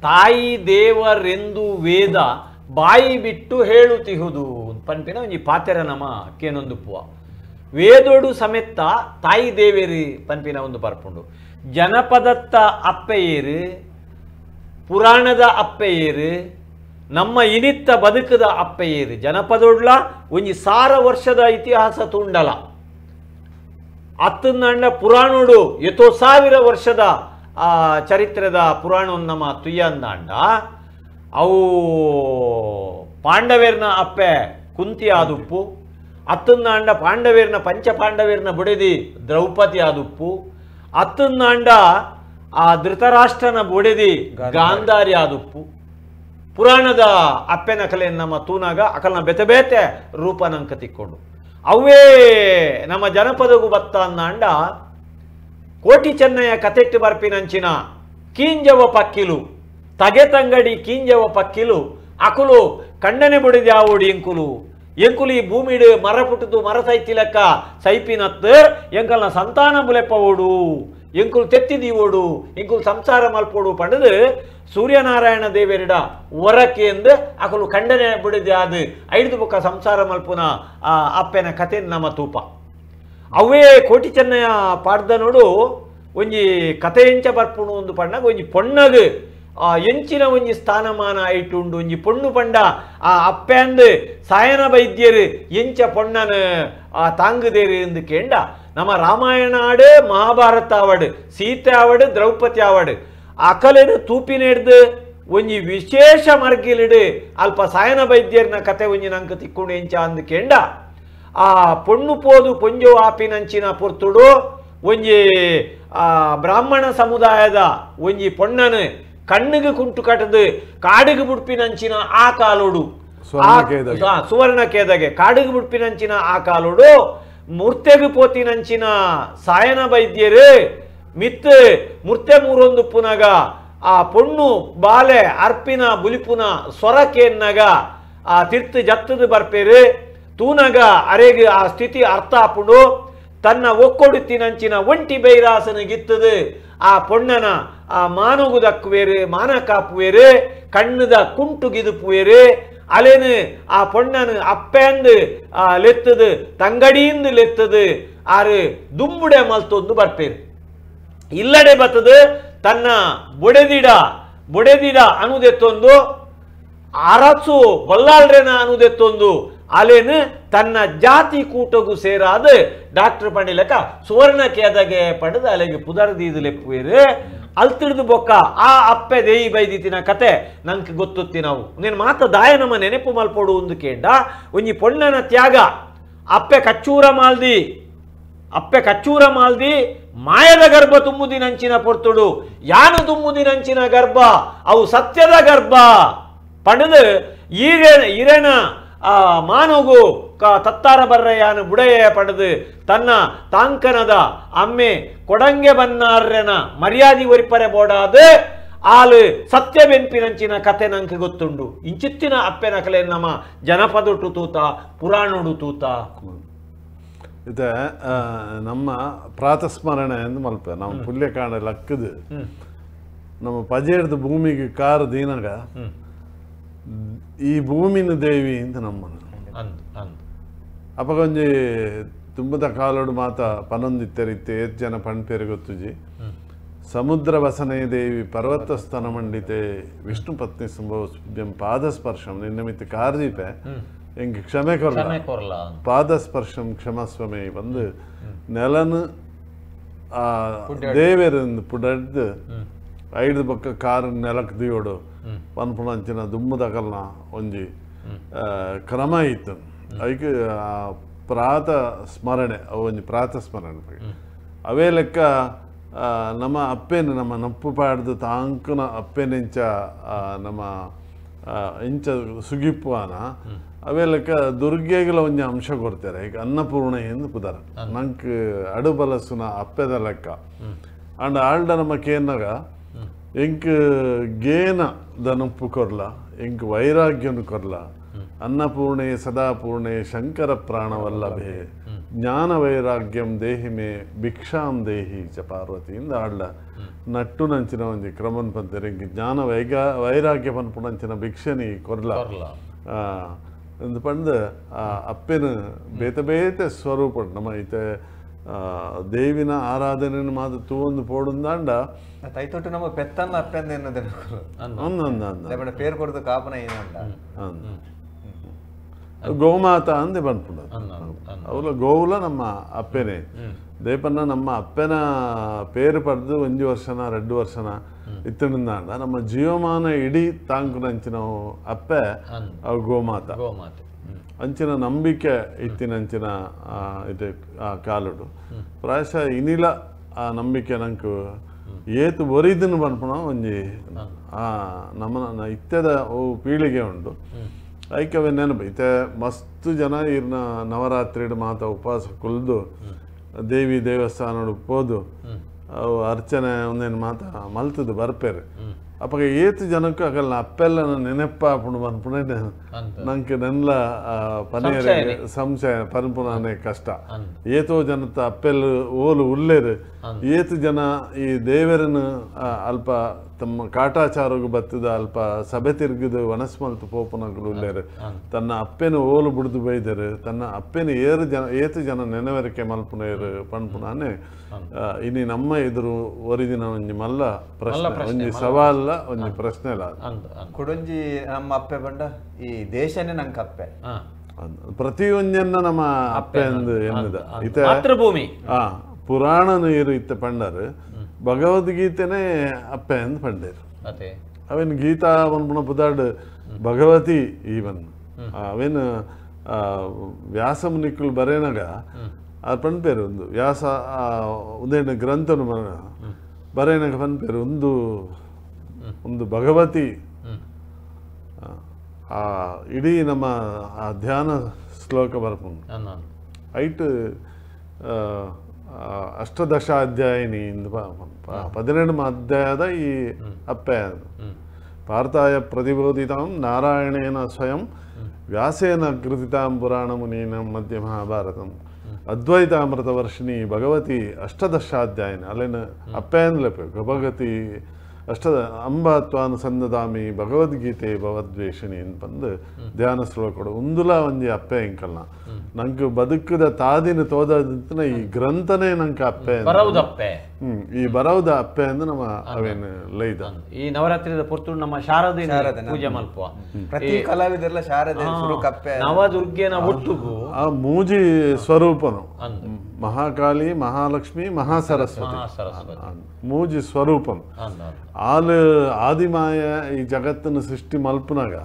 ತಾಯಿ ದೇವರೆಂದು ವೇದ ಬಾಯಿ ಬಿಟ್ಟು ಹೇಳುತ್ತಿಹುದು ಪನ್ಪಿನ ಒಂಜಿ ಪಾತೆರ ನಮ ಕೇನೊಂದು ಪುವ ವೇದೋಡು ಸಮೇತ ತಾಯಿ ದೇವೇರಿ ಪನ್ಪಿನ ಒಂದು ಬರ್ಪುಂಡು ಜನಪದತ್ತ ಅಪ್ಪೆಯೇರು ಪುರಾಣದ ಅಪ್ಪೆಯೇರು ನಮ್ಮ ಇನಿತ್ತ ಬದುಕದ ಅಪ್ಪೆಯೇರು ಜನಪದೊಡ್ಲ ಒಂಜಿ 1000 ವರ್ಷದ ಇತಿಹಾಸ ತುಂಡಲ ಅತ್ತಂದಂಡ ಪುರಾಣೋಡು 1000 ವರ್ಷದ ಚರಿತ್ರದ ಪುರಾಣ ನಮ್ಮ ತುಯ್ಯಂದಾಂಡ ಅವು ಪಾಂಡವೇರ್ನ ಅಪ್ಪೆ ಕುಂತಿ ಆದುಪ್ಪು ಅತ್ತಂದಾಂಡ ಪಾಂಡವೇರ್ನ ಪಂಚಪಾಂಡವೇರ್ನ ಬುಡೆದಿ ದ್ರೌಪದಿ ಆದುಪ್ಪು ಅತ್ತಂದಾಂಡ ಆ ಧೃತರಾಷ್ಟ್ರನ ಬೊಡೆದಿ ಗಾಂಧಾರಿ ಆದುಪ್ಪು ಪುರಾಣದ ಅಪ್ಪೆನ ಕಲೆ ನಮ್ಮ ತೂನಾಗ ಅಕಲ್ನ ಬೆತೆ ಬೇತೆ ರೂಪನಂಕ ತಿಕ್ಕೊಂಡು ಅವೇ ನಮ್ಮ ಜನಪದಗೂ ಬತ್ತ ಅಂದಾಂಡ ಕೋಟಿ ಚೆನ್ನಯ್ಯ ಕತೆಟ್ಟು ಬರ್ಪಿನಂಚಿನ ಕೀಂಜವ ಪಕ್ಕಿಲು ತಗೆತಂಗಡಿ ಕೀಂಜವ ಪಕ್ಕಿಲು ಅಕುಲು ಕಂಡನೆ ಬೊಡೆದಿ ಆವೋಡಿ ಎಂಕುಲು ಎಂಕುಲು ಈ ಭೂಮಿಡು ಮರ ಪುಟ್ಟದು ಮರ ಸೈತಿಲೆಕ್ಕ ಸೈಪಿನತ್ತು ಎಂಕಲ್ನ ಸಂತಾನ ಬುಲೆಪ್ಪ ಓಡು ಎಂಕುಲು ತೆತ್ತಿದಿ ಓಡು ಎಂಕುಲು ಸಂಸಾರ ಮಲ್ಪೋಡು ಪಂಡದು ಸೂರ್ಯನಾರಾಯಣ ದೇವೇರಿಡ ಹೊರಕ್ಕೆ ಎಂದು ಅಕಲು ಖಂಡನೆ ಬಿಡಿದೆ ಅದು ಐದು ಬುಕ್ಕ ಸಂಸಾರ ಮಲ್ಪುನ ಅಪ್ಪೆನ ಕತೆ ನಮ್ಮ ತೂಪ ಅವೇ ಕೋಟಿ ಚೆನ್ನಯ್ಯ ಪಾಡ್ದ ನೋಡು ಒಂಜಿ ಕತೆ ಎಂಚ ಬರ್ಪುಣು ಒಂದು ಪಂಡಾಗ ಒಂಜಿ ಪೊಣ್ಣದು ಎಂಚಿನ ಒಂಜಿ ಸ್ಥಾನಮಾನ ಐಟುಂಡು ಒಂಜಿ ಪೊಣ್ಣು ಪಂಡ ಆ ಅಪ್ಪೆಂದು ಸಾಯನ ವೈದ್ಯರು ಎಂಚ ಪೊಣ್ಣನ ತಾಂಗುದೇರು ಎಂದು ಕೇಂಡ ನಮ್ಮ ರಾಮಾಯಣ ಆಡು ಮಹಾಭಾರತ ಆವಡು ಸೀತೆ ಆವಡು ದ್ರೌಪದಿ ಆವಡು ಅಕಲೇನು ತೂಪಿನೆಡ್ದು ಒಂಜಿ ವಿಶೇಷ ಮರ್ಗಿಲಿಡು ಅಲ್ಪ ಸಾಯನ ವೈದ್ಯರ್ನ ಕತೆ ಒಂಜಿ ನಂಕ ತಿಕ್ಕೊಂಡು ಎಂಚ ಅಂದು ಕೇಂಡ ಆ ಪೊಣ್ಣು ಪೋದು ಪೊಂಜು ಆಪಿನಂಚಿನ ಪೊರ್ತುಡು ಒಂಜಿ ಬ್ರಾಹ್ಮಣ ಸಮುದಾಯದ ಒಂಜಿ ಪೊಣ್ಣನು ಕಣ್ಣಿಗೆ ಕುಂಟು ಕಟ್ಟದು ಕಾಡಿಗೆ ಬುಡ್ಪಿನಂಚಿನ ಆ ಕಾಲೋಡು ಸುವರ್ಣ ಕೇದಗೆ ಕಾಡಿಗೆ ಬುಡ್ಪಿನಂಚಿನ ಆ ಕಾಲೋಡು ಮೂರ್ತೆಗೆ ಪೋತಿನಂಚಿನ ಸಾಯನ ವೈದ್ಯರು ಮಿತ್ ಮೂರ್ತೆ ಮೂರೊಂದು ಪುನಗ ಆ ಪೊಣ್ಣು ಬಾಲೆ ಅರ್ಪಿನ ಬುಲಿಪುನ ಸೊರಕೇನ್ನಗ ಆ ತಿರ್ತು ಜತ್ತದು ಬರ್ಪೇರು ತೂನಗ ಅರೆಗೆ ಆ ಸ್ಥಿತಿ ಅರ್ಥ ಆಪುಂಡು ತನ್ನ ಒಕ್ಕೊಡುತ್ತಿನಂಚಿನ ಒಂಟಿ ಬೈರಾಸನ ಗಿತ್ತದು ಆ ಪೊಣ್ಣನ ಆ ಮಾನಗು ದಕ್ಕುವೇರು ಮಾನ ಕಾಪುವೇರು ಕಣ್ಣದ ಕುಂಟು ಗಿದುಪುವೇರು ಅಲೇನು ಆ ಪೊಣ್ಣನು ಅಪ್ಪೆಂದು ಲೆತ್ತದು ತಂಗಡಿಯಿಂದ ಲೆತ್ತದು ಆರು ದುಂಬುಡೆ ಮಲ್ತೊಂದು ಬರ್ಪೇರು ಇಲ್ಲಡೆ ಬತ್ತದು ತನ್ನ ಬೊಡೆದಿಡ ಅನುದೆತ್ತೊಂದು ಅರಸು ಬಲ್ಲಾಳ್ರೆನ ಅನುದೆತ್ತೊಂದು ಅಲೇನು ತನ್ನ ಜಾತಿ ಕೂಟಗೂ ಸೇರಾದ ಡಾಕ್ಟರ್ ಪಂಡಿಲಕ ಸುವರ್ಣ ಕೇದಗೆ ಪಡೆದು ಅಲೆಗೆ ಪುದರ್ದೀದು ಲೆಪ್ಪುವೇರು ಅಲ್ತಿಡ್ದು ಬೊಕ್ಕ ಆ ಅಪ್ಪೆ ದೇಯಿ ಬೈದಿತ್ತಿನ ಕತೆ ನಂಗೆ ಗೊತ್ತುತ್ತಿ ನಾವು ನೀನು ಮಾತ ದಾಯ ನಮ್ಮ ನೆನಪು ಮಲ್ಪೋಡು ಒಂದು ಕೇಂಡ ಒಂಜಿ ಪೊಣ್ಣನ ತ್ಯಾಗ ಅಪ್ಪೆ ಕಚ್ಚೂರ ಮಾಲ್ದಿ ಮಾಯದ ಗರ್ಭ ತುಂಬುದಿನಂಚಿನ ಪೊರ್ತುಡು ಯಾನು ತುಂಬುದಿನಂಚಿನ ಗರ್ಭ ಅವು ಸತ್ಯದ ಗರ್ಭ ಪಡೆದು ಈರೇನ ಮಾನಗು ತತ್ತಾರ ಬರ್ರೆಯಾನು ಬುಡೆಯ ಪಡೆದು ತನ್ನ ತಾಂಕನದ ಅಮ್ಮೆ ಕೊಡಂಗೆ ಬನ್ನಾರ್ರೆನ ಮರ್ಯಾದಿ ಒರಿಪರೆ ಬೋಡಾದು ಆಲು ಸತ್ಯ ಬೆನ್ಪಿನಂಚಿನ ಕತೆ ನಂಗೆ ಗೊತ್ತುಂಡು ಇಂಚಿತ್ತಿನ ಅಪ್ಪೆನ ಕಲೆ ನಮ್ಮ ಜನಪದೊಟ್ಟು ತೂತ ಪುರಾಣೊಡು ತೂತ ಇದೆ ನಮ್ಮ ಪ್ರಾತಸ್ಮರಣೆ ಎಂದು ಮಲ್ಪ ನಾವು ಪುಲ್ಯಕಾಂಡ ಲಕ್ಕದು ನಮ್ಮ ಪಜೇರ್ದ ಭೂಮಿಗೆ ಕಾರು ದೀನಾಗ ಈ ಭೂಮಿನ ದೇವಿ ಅಂತ ನಮ್ಮ ಅಪಗೊಂಜಿ ತುಂಬದ ಕಾಲೋಡು ಮಾತ ಪನೊಂದಿತ್ತರಿತ್ತೆ ಏತ್ ಜನ ಪಣ್ಪೇರು ಗೊತ್ತುಜಿ ಸಮುದ್ರ ವಸನೆ ದೇವಿ ಪರ್ವತ ಸ್ತನ ಮಂಡಿತೆ ವಿಷ್ಣು ಪತ್ನಿ ಸಂಭವ ಪಾದಸ್ಪರ್ಶಂ ನಿನ್ನ ಮಿತ್ತು ಕಾರ್ದೀಪೆ ಎಂಗೆ ಕ್ಷಮೆ ಕೊರಲ ಪಾದಸ್ಪರ್ಶಂ ಕ್ಷಮಸ್ವಮೇ ಬಂದು ನೆಲನು ಆ ದೇವೇರಿಂದ ಪುಡಡ್ದು ಐದು ಪಕ್ಕ ಕಾರು ನೆಲಕ್ಕೆ ದಿಯೋಡು ಪನ್ಪುಣಂಚಿನ ದುಮ್ಮದಕಲ್ನ ಒಂಜಿ ಕ್ರಮ ಇತ್ತು ಅದಕ್ಕೆ ಪ್ರಾತ ಸ್ಮರಣೆ ಒಂಜಿ ಪ್ರಾತ ಸ್ಮರಣೆ ಅವೇ ಲೆಕ್ಕ ನಮ್ಮ ಅಪ್ಪೇನು ನಮ್ಮ ನಪ್ಪು ಪಾಡ್ದು ತಾಂಕುನ ಅಪ್ಪೆನೆಂಚ ನಮ್ಮ ಇಂಚ ಸುಗಿಪ್ಪುವಾನ ಅವೇ ಲೆಕ್ಕ ದುರ್ಗೆಗಳ ಒಂಜಿ ಅಂಶ ಕೊಡ್ತಾರೆ ಈಗ ಅನ್ನಪೂರ್ಣ ಎಂದು ಪುದರ ನಂಗೆ ಅಡುಬಲಸುನ ಅಪ್ಪೆದ ಲೆಕ್ಕ ಅಂಡ್ ಆಳ್ಡ ನಮ್ಮ ಕೇನಾಗ ಎಂಕ್ ಗೇನ ದನಪ್ಪು ಕೊರ್ಲ ಎಂಕ್ ವೈರಾಗ್ಯನು ಕೊರ್ಲ ಅನ್ನಪೂರ್ಣೆ ಸದಾಪೂರ್ಣೆ ಶಂಕರ ಪ್ರಾಣವಲ್ಲಭೆ ಜ್ಞಾನ ವೈರಾಗ್ಯಂ ದೇಹಿ ಮೇ ಭಿಕ್ಷಾಂ ದೇಹಿ ಚ ಪಾರ್ವತಿಯಿಂದ ಆಡ್ಲ ನಟ್ಟು ನಂಚಿನ ಒಂಜಿ ಕ್ರಮನ್ ಪಂತೇರು ಎಂಕ್ ಜ್ಞಾನ ವೈರಾಗ್ಯ ಪನ್ಪುಣಂಚಿನ ಭಿಕ್ಷನಿ ಕೊರ್ಲ ಎಂದು ಪಂಡ ಅಪ್ಪೆನ ಬೇತೆ ಬೇತೆ ಸ್ವರೂಪ ನಮ್ಮ ಈತೆ ದೇವಿನ ಆರಾಧನೆ ಮಾತು ತೂಂದು ಪೋಡುಂದಾಂಡ ತೈತೊಟ್ಟು ನಮ್ಮ ಪೆತ್ತನ್ನ ಅಪ್ಪೆಂದ ಎನ್ನೋದು ಪೇರು ಕೊಡ್ದು ಕಾಪನ ಏನಂಡ ಗೋಮಾತ ಅಂದೆ ಬಂದ್ಪುಂಡ ಅವಲ ಗೋವುಲ ನಮ್ಮ ಅಪ್ಪೆನೆ ದೇಪನ್ನ ನಮ್ಮ ಅಪ್ಪೆನ ಪೇರು ಪಡೆದು 1 ವರ್ಷನ 2 ವರ್ಷನ ಇತ್ತಿನಿಂದಾಂಡ ನಮ್ಮ ಜೀವಮಾನ ಇಡೀ ತಾಂಕು ನಂಚಿನ ಅಪ್ಪೆ ಅವು ಗೋಮಾತ ಅಂಚಿನ ನಂಬಿಕೆ ಇತ್ತಿನಂಚಿನ ಇದು ಕಾಲುಡು ಪ್ರಾಯಶಃ ಇನಿಲ ಆ ನಂಬಿಕೆ ನಂಕು ಏತು ಒರಿದನ್ನು ಬಂದ್ಪುಣ ಒಂಜಿ ನಮ್ಮ ಇತ್ಯದ ಪೀಳಿಗೆ ಉಂಡು ಐಕವೇ ನೆನಪು ಇತ್ತೆ ಮಸ್ತ್ ಜನ ಇರ್ನ ನವರಾತ್ರಿ ಮಾತ ಉಪವಾಸ ಕುಲ್ದು ದೇವಿ ದೇವಸ್ಥಾನ ಪೋದು ಅವು ಅರ್ಚನೆ ಒಂದೇನು ಮಾತ ಮಲ್ತದು ಬರ್ಪೇರು ಅಪ್ಪ ಏತು ಜನಕ್ಕೂ ಆಗಲ್ಲ ಅಪ್ಪೆಲ್ಲ ನೆನಪ ಪುಣ್ ಬಂದ್ಪುಣೆ ನಂಗೆ ನೆನ್ಲ ಪನೇರಿಗೆ ಸಂಶಯ ಪನ್ಪುಣನೆ ಕಷ್ಟ ಏತೋ ಜನತ ಅಪ್ಪೆಲ್ಲ ಓಲು ಉಲ್ಲೇರು ಏತು ಜನ ಈ ದೇವರನ್ನು ಅಲ್ಪ ತಮ್ಮ ಕಾಟಾಚಾರಗೂ ಬತ್ತದ ಅಲ್ಪ ಸಭೆ ತಿರುಗಿದು ವನಸ್ಮಲ್ತು ಪೋಪನಗಳು ಉಲ್ಲೇರು ತನ್ನ ಅಪ್ಪೆನ ಓಲು ಬಿಡ್ದು ಬೈದರು ತನ್ನ ಅಪ್ಪೆನ ಏತು ಜನ ನೆನವರಿಕೆ ಮಲ್ಪುನೇರು ಪನ್ಪುಣನೆ ಇನಿ ನಮ್ಮ ಎದುರು ಒರಿದಿನ ಒಂಜಿ ಮಲ್ಲ ಪ್ರಶ್ನೆ ಒಂಜಿ ಸವಾಲ ಒಂಜಿ ಪ್ರಶ್ನೆ ಇಲ್ಲ ಕೊಡೊಂಜಿ ನಮ್ಮ ಅಪ್ಪೆ ಬಂಡ ಈ ದೇಶನೇ ನಂಗೆ ಅಪ್ಪೆ ಪ್ರತಿಯೊಂದನ್ನ ನಮ್ಮ ಅಪ್ಪೆ ಅಂದು ಎನ್ನದ ಇತ ಮಾತೃಭೂಮಿ ಪುರಾಣ ನೀರು ಇತ್ತ ಪಂಡರು ಭಗವದ್ಗೀತೆನೇ ಅಪ್ಪೆ ಅಂದ್ ಪಂಡೇರು ಅವೇನು ಗೀತಾ ಪನ್ಪುಣ ಪುದಾಡ್ ಭಗವತಿ ಈವನ್ ಅವೇನು ವ್ಯಾಸ ಮುನಿಕುಲು ಬರೇನಾಗ ಅದು ಪನ್ಪೇರು ಒಂದು ವ್ಯಾಸ ಒಂದೇನು ಗ್ರಂಥನು ಬರೇನಾಗ ಪನ್ಪೇರು ಒಂದು ಭಗವತಿ ಆ ಇಡೀ ನಮ್ಮ ಆ ಧ್ಯಾನ ಶ್ಲೋಕ ಬರ್ಪುಂಡು ಐಟ್ ಅಷ್ಟದಶಾಧ್ಯಾಯಿನಿ 17 ಅಧ್ಯಾಯದ ಈ ಅಪ್ಪೆ ಪಾರ್ಥಾಯ ಪ್ರತಿಬೋಧಿತಾಂ ನಾರಾಯಣೇನ ಸ್ವಯಂ ವ್ಯಾಸೇನ ಕೃತಿತಾಂ ಪುರಾಣ ಮುನೀನ ಮಧ್ಯ ಮಹಾಭಾರತಂ ಅದ್ವೈತಾಮೃತ ವರ್ಷಿಣಿ ಭಗವತಿ ಅಷ್ಟದಶಾಧ್ಯಾಯಿನಿ ಅಲ್ಲೇನು ಅಪ್ಪೆ ಅಂದ್ಲೇಪೆ ಭಗವತಿ ಅಂಬತ್ವಾನುಸಂಧಾಮಿ ಭಗವದ್ಗೀತೆ ಭಗವದ್ವೇಷಿಣಿ ಅಂತ ಬಂದು ಧ್ಯಾನ ಶ್ಲೋಕ ಉಂದುಲ ಒಂಜಿ ಅಪ್ಪೆ ಇಂಕಲ್ನ ನಂಗೆ ಬದುಕದ ತಾದಿನ ತೋದನ ಈ ಗ್ರಂಥನೇ ನಂಗೆ ಅಪ್ಪೆ ಈ ಬರೌದ ಅಪ್ಪೆ ಅಂದ್ ನಮ್ಮ ಅವೇನು ಲೈದ ಈ ನವರಾತ್ರಿ ಪೊರ್ತು ನಮ್ಮ ಶಾರದೆ ಪೂಜೆ ಮಲ್ಪುವ ಪ್ರತಿ ಕಲಾವಿದರೆಲ್ಲ ಶಾರದೆ ಕಪ್ಪೆ ನವದುರ್ಗೆನ ಒಟ್ಟುಗು ಆ ಮೂಜಿ ಸ್ವರೂಪನು ಮಹಾಕಾಳಿ ಮಹಾಲಕ್ಷ್ಮಿ ಮಹಾಸರಸ್ವತಿ ಮೂಜಿ ಸ್ವರೂಪನು ಆಲು ಆದಿಮಾಯ ಈ ಜಗತ್ತನ್ನು ಸೃಷ್ಟಿ ಮಲ್ಪನಾಗ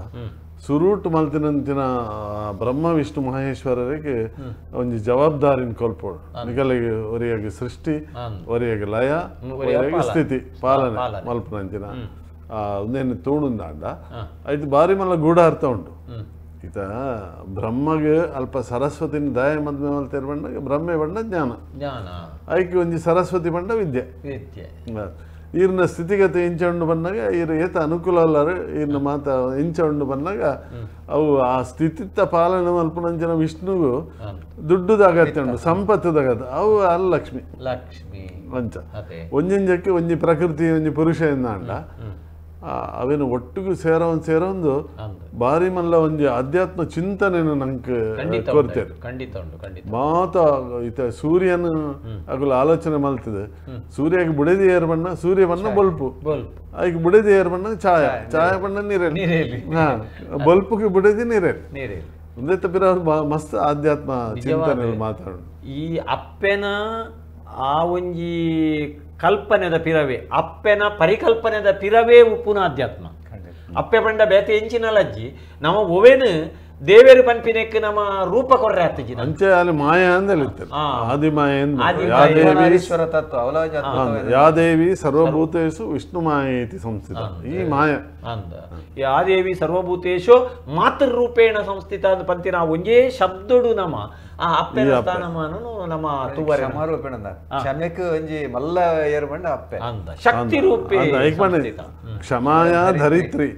ಸುರೂಟ್ ಮಲ್ತಿನಂಚಿನ ಬ್ರಹ್ಮ ವಿಷ್ಣು ಮಹೇಶ್ವರರಿಗೆ ಒಂಜಿ ಜವಾಬ್ದಾರಿನ ಕೊಲ್ಪೋಡು ನಿಗಲಿಗೆ ಒರಿಯಾಗಿ ಸೃಷ್ಟಿ ಒರಿಯಾಗಿ ಲಯ ಒರಿಯಾಗಿ ಸ್ಥಿತಿ ಪಾಲನೆ ಮಲ್ಪನಂಚಿನ ಒಂದೇನು ತೂಣುಂದಾಂಡ ಐದು ಬಾರಿ ಮಲ್ಲ ಗೂಢಾರ್ಥ ಉಂಟು ಈತ ಬ್ರಹ್ಮಗೆ ಅಲ್ಪ ಸರಸ್ವತಿನ ದಯ ಮದ್ಮೆ ಮಲ್ತೇರು ಬಂದಾಗ ಬ್ರಹ್ಮೆ ಬಂಡ ಜ್ಞಾನ ಐಕಿ ಒಂಜಿ ಸರಸ್ವತಿ ಬಂಡ ವಿದ್ಯೆ ಈರಿನ ಸ್ಥಿತಿಗತಿ ಇಂಚೊಂಡು ಬಂದಾಗ ಈರು ಏತ ಅನುಕೂಲ ಅಲ್ಲರು ಈರಿನ ಮಾತ ಇಂಚೊಂಡು ಬಂದಾಗ ಅವು ಆ ಸ್ಥಿತಿತ್ತ ಪಾಲನೆ ಮಲ್ಪನಂಚಿನ ವಿಷ್ಣುಗೂ ದುಡ್ಡುದ ಅಗತ್ಯ ಉಂಟು ಸಂಪತ್ತದ ಅಗತ್ಯ ಅವು ಅಲ್ಲಿ ಲಕ್ಷ್ಮಿ ಅಂಚ ಒಂಜಿಂಜಕ್ಕೆ ಒಂಜಿ ಪ್ರಕೃತಿ ಒಂಜಿ ಪುರುಷ ಎಂದ ಅವೇನು ಒಟ್ಟಿಗೂ ಸೇರೊಂದು ಬಾರಿ ಮಲ್ಲ ಒಂಜಿ ಆಧ್ಯಾತ್ಮ ಚಿಂತನೆಯನ್ನು ನಂಗೆ ಕೊರ್ತೇನೆ ಮಾತ ಈತ ಸೂರ್ಯನ ಅಗಲು ಆಲೋಚನೆ ಮಲ್ತದೆ ಸೂರ್ಯಗೆ ಬುಡದಿ ಏರ್ ಬಣ್ಣ ಸೂರ್ಯ ಬಣ್ಣ ಬಲ್ಪು ಅದಕ್ಕೆ ಬುಡದಿ ಏರ್ ಬಣ್ಣ ಛಾಯ ಬಣ್ಣ ನೀರಲ್ಲಿ ಬಲ್ಪುಗೆ ಬುಡದಿ ನೀರಲ್ಲಿ ಒಂದೇ ತಪ್ಪಿರ ಅವ್ರು ಮಸ್ತ್ ಆಧ್ಯಾತ್ಮ ಚಿಂತನೆ ಮಾತಾಡೋದು ಈ ಅಪ್ಪೆನ ಆ ಒಂಜಿ ಕಲ್ಪನೆದ ಪಿರವೇ ಅಪ್ಪೆನ ಪರಿಕಲ್ಪನೆದ ಪಿರವೇ ಉಪ್ಪುನ ಅಧ್ಯಾತ್ಮ ಅಪ್ಪೆ ಬಂಡ ಬೇತೆ ಎಂಚಿನಲಜ್ಜಿ ನಮ್ಮ ಒವೆನು ದೇವೇರು ಪನ್ಪಿನೆಕ್ ನಮ್ಮ ರೂಪ ಕೊರ್ರೆ ಆತಜಿ ಅಂಚೆ ಅಲ್ಲಿ ಮಾಯ ಅಂತ ಆದಿ ಮಾಯ ಯಾದೇವಿ ಸರ್ವಭೂತೇಶು ವಿಷ್ಣು ಮಾಯೇತಿ ಸಂಸ್ಥಿತ ಈ ಮಾಯ ಯಾದೇವಿ ಸರ್ವಭೂತೇಶು ಮಾತೃರೂಪೇಣ ಸಂಸ್ಥಿತ ಅಂತ ಪಂತಿನ ಒಂಜೇ ಶಬ್ದಡು ನಮ್ಮ ಆ ಅಪ್ಪೆನ ಸ್ಥಾನಮಾನನು ನಮ್ಮ ತುವರೆ ಕ್ಷಮಾರೂಪೇಣ ಕ್ಷಮೆಕ್ ಒಂಜಿ ಮಲ್ಲ ಏರ್ಬಂಡ ಅಪ್ಪೆ ಅಂತ ಶಕ್ತಿ ರೂಪೇ ಕ್ಷಮಾಯ ಧರಿತ್ರಿ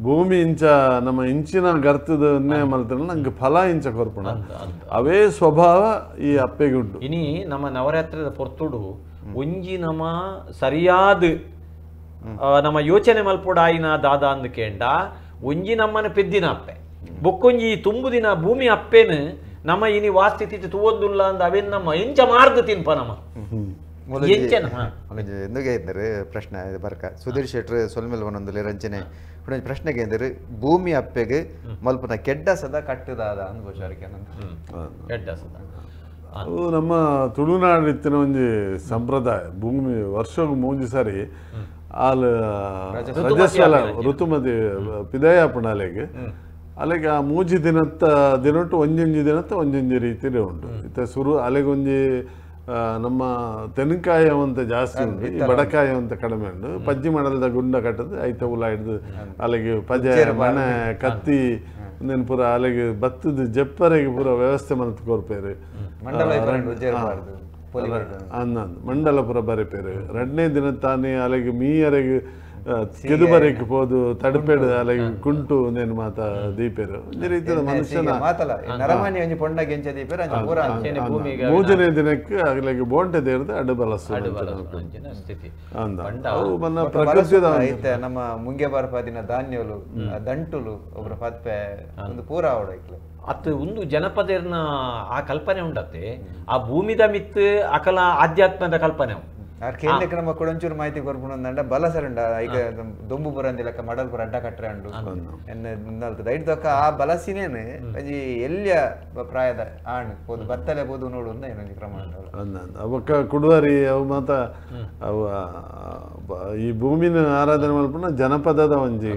ಭೂಮಿ ಇಂಚ ನಮ್ಮ ಇಂಚಿನ ಗರ್ತದ ಮಲ್ತನ ನಂಗೆ ಫಲ ಇಂಚ ಕೊರ್ಪಣ ಅವೇ ಸ್ವಭಾವ ಈ ಅಪ್ಪೆಗೆ ಉಂಟು ಇನಿ ನಮ್ಮ ನವರಾತ್ರಿದ ಪೊರ್ತುಡು ಒಂಜಿ ನಮ್ಮ ಸರಿಯಾದ ನಮ್ಮ ಯೋಚನೆ ಮಲ್ಪೊಡಾಯಿನ ದಾದ ಅಂದ್ಕೇಂಡ ಒಂಜಿ ನಮ್ಮನ ಪೆದ್ದಿನ ಅಪ್ಪೆ ಬೊಕ್ಕೊಂಜಿ ತುಂಬು ದಿನ ಭೂಮಿ ಅಪ್ಪೆನು ನಮ್ಮ ಇನಿ ವಾಸ್ಥಿತಿ ತೂವೊಂದುಲ್ಲ ಅಂದ ಅವೇನ್ ನಮ್ಮ ಎಂಚ ಮಾರ್ಗ ತಿನ್ಪ ನಮ್ಮ ಎಂದುಗೆ ಇದ್ದಾರೆ ಪ್ರಶ್ನೆ ಬರ್ಕ ಸುಧೀರ್ ಶೆಟ್ರು ಸೊಲ್ಮೇಲೆ ಒಂದೊಂದು ರಂಚನೆ ಪ್ರಶ್ನೆಗೆ ಎಂದರೆ ಭೂಮಿ ಅಪ್ಪೆಗೆ ಮಲ್ಪನ ಕೆಡ್ಡ ಸದ ಕಟ್ಟದಾದ ಅನ್ಬೋಚಾರಿಕೆ ಕೆಡ್ಡ ಸದ ಅದು ನಮ್ಮ ತುಳುನಾಡು ಇತ್ತಿನ ಒಂಜಿ ಸಂಪ್ರದಾಯ ಭೂಮಿ ವರ್ಷಕ್ಕೆ ಮೂಂಜಿ ಸಾರಿ ಆಲ್ ರಜಸ್ವಲ ಋತುಮತಿ ಪಿದಯಾಪುಣ ಅಲೆಗೆ ಅಲೆಗೆ ಆ ಮೂಜಿ ದಿನಟ್ಟು ಒಂಜೊಂಜಿ ದಿನತ್ತ ಒಂಜೊಂಜಿ ರೀತಿಲಿ ಉಂಟು ಇತ್ತ ಸುರು ಅಲೆಗೊಂಜಿ ನಮ್ಮ ತೆನಕಾಯಿ ಅವಂತ ಜಾಸ್ತಿ ಉಂಟು ಈ ಬಡಕಾಯಿ ಅವಂತ ಕಡಿಮೆ ಉಂಟು ಪಜ್ಜಿ ಮಾಡಲ್ದ ಗುಂಡ ಕಟ್ಟದು ಐತ ಉಲ ಹಿಡ್ದು ಅಲ್ಲಿಗೆ ಪಜೆ ಮನೆ ಕತ್ತಿ ಒಂದೇನು ಪೂರ ಅಲ್ಲಿಗೆ ಭತ್ತದ ಜಪ್ಪರೆಗೆ ಪೂರ ವ್ಯವಸ್ಥೆ ಮಲ್ತು ಕೊರ್ಪೇರು ಮಂಡಲ ಪುರ ಬರೆಪೇರು ಎರಡನೇ ದಿನ ತಾನೇ ಅಲ್ಲಿಗೆ ಮೀಯರೆಗೆ ಕೆದುಬರೆಗೆ ಹೋದು ತಡಪೇಡು ಅಲ್ಲಿಗೆ ಕುಂಟು ನೇನು ಮಾತ ದೀಪೇರು ಈ ರೀತಿಯ ಮನುಷ್ಯನ ಮೂಜನೇ ದಿನಕ್ಕೆ ಅಲ್ಲಿಗೆ ಬೋಂಟೆ ದೇರ್ದು ಅಡ್ಡು ಬಲಸು ಪ್ರಕೃತಿ ನಮ್ಮ ಮುಂಗೆ ಬಾರಪಾದಿನ ಧಾನ್ಯಗಳು ದಂಟುಲು ಒಬ್ಬರ ಪತ್ಪೆ ಒಂದು ಪೂರ ಅವಡೈಕ್ಲೆ ಅತ್ತು ಒಂದು ಜನಪದರ್ನ ಆ ಕಲ್ಪನೆ ಉಂಟತ್ತೆ ಆ ಭೂಮಿದ ಮಿತ್ ಅಕಲ ಆಧ್ಯಾತ್ಮದ ಕಲ್ಪನೆ ಕೇಂದ್ರಕ್ಕೆ ನಮ್ಮ ಕೊಡಂಚೂರು ಮಾಹಿತಿ ಕೊರ್ಪುಂಡ ಬಲ ಸರಂಡ ಈಗ ದೊಂಬು ಪುರಂದಿ ಲೆಕ್ಕ ಮಡಲ್ ಪುರ ಅಡ್ಡ ಕಟ್ರೆ ಉಂಡು ದೈಡ್ದಕ್ಕ ಆ ಬಲಸಿನೇನೆ ಅಜಿ ಎಲ್ಲಿಯ ಪ್ರಾಯದ ಆಣ್ ಪೋದು ಬತ್ತಲೆ ಬೋದು ನೋಡು ಅಂತ ಏನೊಂದು ಕ್ರಮ ಅವಕ್ಕ ಕುಡುವರಿ ಅವು ಮಾತ ಅವ ಈ ಭೂಮಿನ ಆರಾಧನೆ ಮಲ್ಪುನ ಜನಪದದ ಒಂಜಿ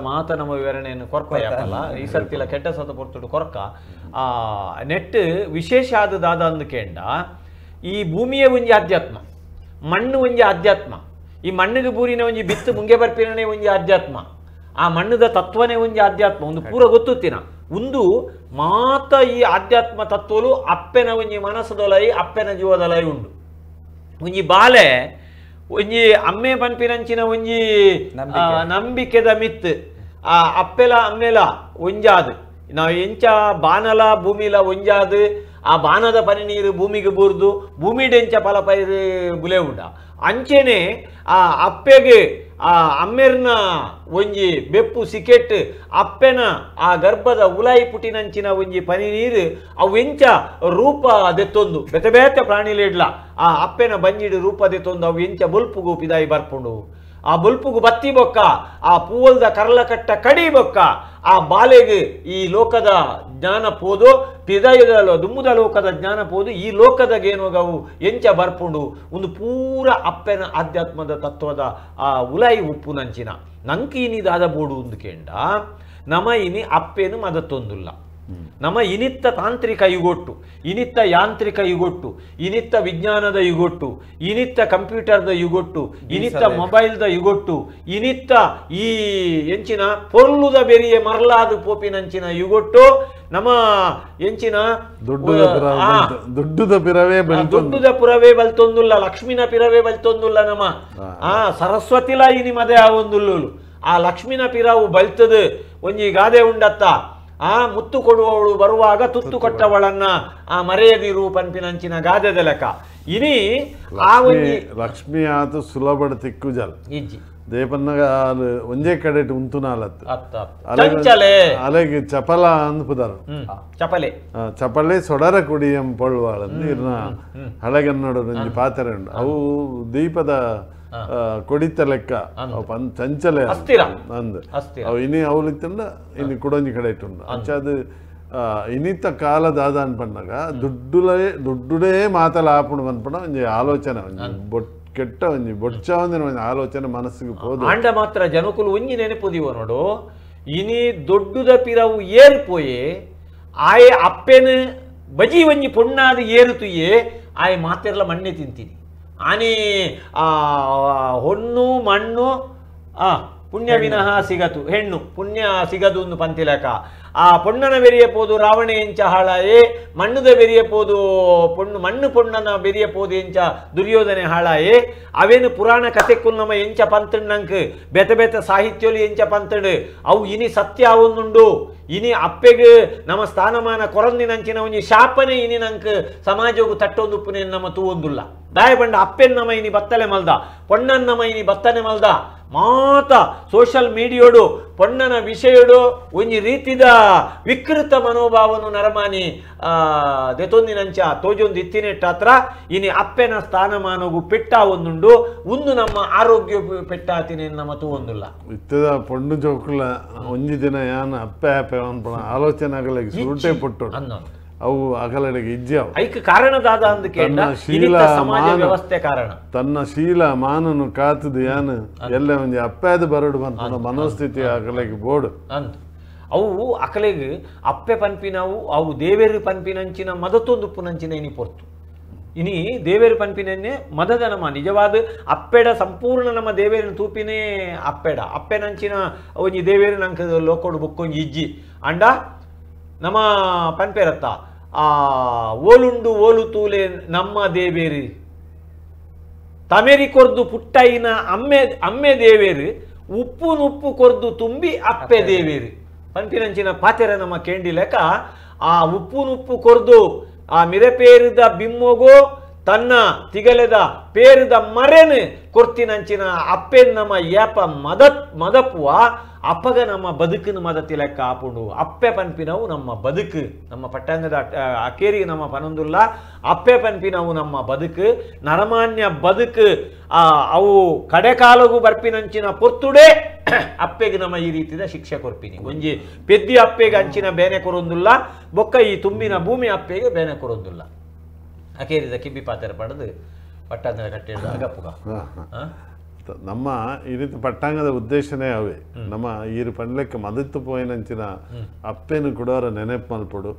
ಮಾತ ನಮ್ಮ ವಿವರಣೆಯನ್ನು ಕೊರ್ಪಲ್ಲ ಈ ಸರ್ತಿಲ ಕೆಟ್ಟ ಸತ ಪೊರ್ತುಡು ಕೊರ್ಕ ಆ ನೆಟ್ ವಿಶೇಷ ಆದದಾದ ಅಂದ್ಕೇಂಡ ಈ ಭೂಮಿಯ ಒಂಜಿ ಆಧ್ಯಾತ್ಮ ಮಣ್ಣು ಒಂಜಿ ಆಧ್ಯಾತ್ಮ ಈ ಮಣ್ಣಿಗೆ ಬೂರಿನ ಒಂಜಿ ಬಿತ್ತು ಮುಂಗೆ ಬರ್ಪಿನೇ ಒಂಜಿ ಆಧ್ಯಾತ್ಮ ಆ ಮಣ್ಣದ ತತ್ವನೇ ಒಂಜಿ ಆಧ್ಯಾತ್ಮ ಒಂದು ಪೂರ ಗೊತ್ತುತ್ತಿನ ಒಂದು ಮಾತ ಈ ಆಧ್ಯಾತ್ಮ ತತ್ವಲು ಅಪ್ಪೆನ ಒಂಜಿ ಮನಸ್ಸದೊಲೈ ಅಪ್ಪೆನ ಜೀವದೊಲೈ ಉಂಡು ಒಂಜಿ ಬಾಲೆ ಒಂಜಿ ಅಮ್ಮೆ ಪನ್ಪಿನಂಚಿನ ಒಂಜಿ ನಂಬಿಕೆದ ಮಿತ್ ಆ ಅಪ್ಪೆಲ ಅಮ್ಮೆಲ ಒಂಜಾದು ನಾವು ಎಂಚ ಬಾನಲ ಭೂಮಿಲ ಒಂಜಾದು ಆ ಬಾನದ ಪನಿ ನೀರು ಭೂಮಿಗೆ ಬೂರ್ದು ಭೂಮಿಡೆಂಚ ಫಲ ಪೈರು ಬುಲೆ ಉಂಡ ಅಂಚೆನೆ ಆ ಅಪ್ಪೆಗೆ ಆ ಅಮ್ಮೆರ್ನ ಒಂಜಿ ಬೆಪ್ಪು ಸಿಕೆಟ್ ಅಪ್ಪೆನ ಆ ಗರ್ಭದ ಉಲಾಯಿ ಪುಟಿನಂಚಿನ ಒಂಜಿ ಪನಿ ನೀರು ಅವೆಂಚ ರೂಪ ದೆತ್ತೊಂದು ಬೆತೆ ಬೇತೆ ಪ್ರಾಣಿಲಿಡ್ಲ ಆ ಅಪ್ಪೆನ ಬಂಜಿಡು ರೂಪ ದೆತ್ತೊಂದು ಅವು ಎಂಚ ಬೊಲ್ಪುಗು ಪಿದಾಯಿ ಬರ್ಪುಂಡು ಆ ಬೊಲ್ಪುಗು ಬತ್ತಿ ಬೊಕ್ಕ ಆ ಪೂವಲ್ದ ಕರ್ಲಕಟ್ಟ ಕಡಿ ಬೊಕ್ಕ ಆ ಬಾಲೆಗೆ ಈ ಲೋಕದ ಜ್ಞಾನ ಪೋದು ಪಿದಯದ ದುಮ್ಮುದ ಲೋಕದ ಜ್ಞಾನ ಪೋದು ಈ ಲೋಕದ ಗೇನೋಗವು ಎಂಚ ಬರ್ಪುಂಡು ಒಂದು ಪೂರ ಅಪ್ಪೆನ ಆಧ್ಯಾತ್ಮದ ತತ್ವದ ಆ ಉಲಾಯಿ ಉಪ್ಪು ನಂಚಿನ ನಂಕೀನಿದಾದ ಬೋಡು ಉಂದುಕೇಂಡ ನಮ ಇನಿ ಅಪ್ಪೇನು ಮದತ್ತೊಂದುಲ್ಲ ನಮ್ಮ ಇನಿತ್ತ ತಾಂತ್ರಿಕ ಯುಗೊಟ್ಟು, ಇನಿತ್ತ ಯಾಂತ್ರಿಕ ಯುಗೊಟ್ಟು, ಇನಿತ್ತ ವಿಜ್ಞಾನದ ಯುಗೊಟ್ಟು, ಇನಿತ್ತ ಕಂಪ್ಯೂಟರ್ದ ಯುಗೊಟ್ಟು, ಇನಿತ್ತ ಮೊಬೈಲ್ದ ಯುಗೊಟ್ಟು, ಇನಿತ್ತ ಈ ಎಂಚಿನ ಪೊರ್ಲುದ ಬೆರಿಯೆ ಮರಲಾದ ಪೋಪಿನಂಚಿನ ಯುಗೊಟ್ಟು ನಮ್ಮ ಎಂಚಿನ ದುಡ್ಡುದ ಪುರವೇ ಬಲ್ತೊಂದುಲ್ಲ, ಲಕ್ಷ್ಮಿನ ಪಿರವೇ ಬಲ್ತೊಂದುಲ್ಲ ನಮ್ಮ ಸರಸ್ವತಿಲ ಇನಿ ಮದೆ ಆವೊಂದುಲ್ಲು ಆ ಲಕ್ಷ್ಮಿನ ಪಿರವು ಬಲ್ತದು ಒಂಜಿ ಗಾದೆ ಉಂಡತ್ತ ಮುತ್ತು ಕೊಡುವವಳು ಬರುವಾಗ ತುತ್ತು ಕೊಟ್ಟವಳನ್ನ ಮರೆಯದಿರು ಪನ್ಪಿನಂಚಿನ ಗಾದೆದ ಲೆಕ್ಕ ಇನಿ ಆ ಒಂಜಿ ಲಕ್ಷ್ಮಿ ಆತು ಸುಲಭ ತಿಕ್ಕುಜಲ್ ಇಜ್ಜಿ ದೇಪನ್ನಗ ಒಂದೇ ಕಡೆ ಉಂತುನಾಲತ್ತು ಅಲೆಗೆ ಚಪಲ ಅಂದ್ಪುದರು ಚಪಲೆ ಸೊಡರ ಕುಡಿಯಂ ಪೊಳ್ವಾಳಂದು ಇರ್ನ ಹಳೆಗನ್ನಡ ಒಂಜಿ ಪಾತ್ರೆ ಉಂಡು ಅವು ದೀಪದ ಕೊಡಿತ ಲೆಕ್ಕ ಚಂಚಲೆ ಅಂದ್ ಅವು ಇನಿ ಅವಲಿತ್ತಂಡ ಇನಿ ಕುಡೊಂಜಿ ಕಡೆ ಇಟ್ಟುಂಡು ಅಂಚಾದು ಇನಿತ್ತ ಕಾಲದ ಆದಾನ್ ಪಂಡಗ ದುಡ್ಡುಡೇ ಮಾತಲ ಆಪುಂಡು ಅನ್ಪಣ ಒಂಜಿ ಆಲೋಚನೆ ಒಂಜಿ ಕೆಟ್ಟ ಒಂಜಿ ಬೊಚ್ಚ ಒಂದಿನ ಆಲೋಚನೆ ಮನಸ್ಸಿಗೆ ಹೋದ ಆಂಡ ಮಾತ್ರ ಜನಕುಲು ಒಂಜಿ ನೆನಪುದಿವ ನೋಡು ಇನಿ ದೊಡ್ಡುದ ಪಿರವು ಏರ್ಪೋಯೆ ಆಯೆ ಅಪ್ಪೆನು ಬಜಿ ಒಂಜಿ ಪೊಣ್ಣಾದ ಏರುತುಯೇ ಆಯೆ ಮಾತೆರ್ಲ ಮಣ್ಣೆ ತಿಂತೀನಿ ಆನೆ ಹೊನ್ನು ಮಣ್ಣು ಪುಣ್ಯ ವಿನಃ ಸಿಗತು ಹೆಣ್ಣು ಪುಣ್ಯ ಸಿಗದು ಒಂದು ಪಂತಿಲಕ ಆ ಪೊಣ್ಣನ ಬೆರಿಯಪೋದು ರಾವಣ ಎಂಚ ಹಾಳಾಯೇ ಮಣ್ಣುದ ಬೆರಿಯಪೋದು ಮಣ್ಣು ಪೊಣ್ಣನ ಬೆರಿಯಪೋದು ಎಂಚ ದುರ್ಯೋಧನೆ ಹಾಳಾಯೇ ಅವೇನು ಪುರಾಣ ಕಥೆಕ್ಕೂ ನಮ್ಮ ಎಂಚ ಪಂತಣ್ಣಂಕ್ ಬೆತ ಬೆತ ಸಾಹಿತ್ಯೋಲಿ ಎಂಚ ಪಂತಡು ಅವು ಇನಿ ಸತ್ಯ ಅವೊಂದುಂಡು ಇನಿ ಅಪ್ಪೆಗೆ ನಮ್ಮ ಸ್ಥಾನಮಾನ ಕೊರಂದಿನಂಚಿನ ಒಂಜಿ ಶಾಪನೆ ಇನಿ ನಂಕ್ ಸಮಾಜವು ತಟ್ಟೊಂದುಪ್ಪುನೆ ನಮ್ಮ ತೂವೊಂದುಲ್ಲ ದಾಯ ಬಂಡ ಅಪ್ಪೆನ್ ನಮ್ಮ ಇನಿ ಬತ್ತಲೆ ಮಲ್ದ ಪೊಣ್ಣನ್ ನಮ್ಮ ಇನಿ ಬತ್ತನೆ ಮಲ್ದ ಮಾತ ಸೋಷಲ್ ಮೀಡಿಯೋಡು ಪೊಣ್ಣನ ವಿಷಯಡು ಒಂಜಿ ರೀತಿದ ವಿಕೃತ ಮನೋಭಾವನು ನರಮಾನಿ ದೆತೊಂದಿನಂಚ ತೋಜೊಂದು ಇತ್ತಿನೆಟ್ಟಾತ್ರ ಇನಿ ಅಪ್ಪೆನ ಸ್ಥಾನಮಾನಗೂ ಪೆಟ್ಟ ಒಂದುಂಡು ಒಂದು ನಮ್ಮ ಆರೋಗ್ಯ ಪೆಟ್ಟಾತಿನ ನಮ್ಮ ತೂವೊಂದುಲ್ಲ ಇತ್ತದ ಪೊಣ್ಣು ಜೋಕುಲ ಒಂಜಿ ದಿನ ಯಾನ ಅಪ್ಪೆ ಅಪ್ಪೆ ಅನ್ಪಣ ಆಲೋಚನೆ ಆಗಲಿಗೆ ಸುರುಟೆ ಪುಟ್ಟು ಅನ್ನೋದು ಅವು ಅಗಲಡೆಗೆ ಇಜ್ಜಾವು ಐಕ ಕಾರಣದಾದ ಸಮಾಜ ವ್ಯವಸ್ಥೆ ಕಾರಣ ತನ್ನ ಶೀಲ ಮಾನನು ಕಾತದು ಯಾನು ಎಲ್ಲ ಒಂಜಿ ಅಪ್ಪೆದು ಬರಡು ಬಂತ ಮನೋಸ್ಥಿತಿ ಅಗಲಿಗೆ ಬೋಡು ಅಂತ ಅವು ಅಕಲೆಗೆ ಅಪ್ಪೆ ಪನ್ಪಿನವು ಅವು ದೇವೇರು ಪನ್ಪಿನಂಚಿನ ಮದತೊಂದು ಪುನಂಚಿನ ಇನಿ ಪೊರ್ತು ಇನಿ ದೇವೇರು ಪನ್ಪಿನೇ ಮದದ ನಮ್ಮ ನಿಜವಾದ ಅಪ್ಪೆಡ ಸಂಪೂರ್ಣ ನಮ್ಮ ದೇವೇರಿನ ತೂಪಿನೇ ಅಪ್ಪೆಡ ಅಪ್ಪೆನಂಚಿನ ಒಂಜಿ ದೇವೇರು ನಂಗೆ ಲೋಕೋಡು ಬುಕ್ಕೊಂಜಿ ಇಜ್ಜಿ ಅಂಡ ನಮ್ಮ ಪನ್ಪೇರತ್ತ ಓಲುಂಡು ಓಲು ತೂಲೆ ನಮ್ಮ ದೇವೇರು ತಮೇರಿ ಕೊರ್ದು ಪುಟ್ಟೈನ ಅಮ್ಮೆ ದೇವೇರು ಉಪ್ಪು ನುಪ್ಪು ಕೊರ್ದು ತುಂಬಿ ಅಪ್ಪೆ ದೇವೇರು ಪನ್ಪಿನಂಚಿನ ಪಾತೆರ ನಮ್ಮ ಕೇಂಡಿ ಲೆಕ್ಕ ಆ ಉಪ್ಪು ನುಪ್ಪು ಕೊರ್ದು ಆ ಮಿರೆಪೇರಿದ ಬಿಮ್ಮೊಗೋ ತನ್ನ ತಿಗಲೆದ ಪೇರಿದ ಮರೆನು ಕೊರ್ತಿನಂಚಿನ ಅಪ್ಪೆನ್ ನಮ್ಮ ಏಪ ಮದಪುವ ಅಪ್ಪಗ ನಮ್ಮ ಬದುಕಿನ ಮದತಿ ಲೆಕ್ಕ ಆಪುಂಡು ಅಪ್ಪೆ ಪನ್ಪಿನವು ನಮ್ಮ ಬದುಕು ನಮ್ಮ ಪಟ್ಟಂಗದ ಅಕೇರಿ ನಮ್ಮ ಪನೊಂದುಲ್ಲ ಅಪ್ಪೆ ಪನ್ಪಿನವು ನಮ್ಮ ಬದುಕು ನರಮಾನ್ಯ ಬದುಕು ಅವು ಕಡೆಕಾಲಗೂ ಬರ್ಪಿನಂಚಿನ ಪೊರ್ತುಡೆ ಅಪ್ಪೆಗೆ ನಮ್ಮ ಈ ರೀತಿಯ ಶಿಕ್ಷೆ ಕೊರ್ಪಿನಿ ಒಂಜಿ ಪೆದ್ದಿ ಅಪ್ಪೆಗೆ ಅಂಚಿನ ಬೇನೆ ಕೊರೊಂದುಲ್ಲ ಬೊಕ್ಕ ಈ ತುಂಬಿನ ಭೂಮಿ ಅಪ್ಪೆಗೆ ಬೇನೆ ಕೊರೊಂದುಲ್ಲ ಅಕೇರಿದ ಕಿಬ್ಬಿ ಪಾತ್ರೆ ಪಡೆದು ಪಟ್ಟಂಗದ ಕಟ್ಟಿದ ಅಗಪ್ಪುಗ ನಮ್ಮ ಈ ರೀತಿ ಪಟ್ಟಾಂಗದ ಉದ್ದೇಶನೇ ಅವೇ ನಮ್ಮ ಈ ಪಂಡ್ಲೆಕ್ಕ ಮದತ್ತು ಪೋಯಿನಂಚಿನ ಅಪ್ಪೆನು ಕೊಡೋರ ನೆನಪು ಮಲ್ಪಡು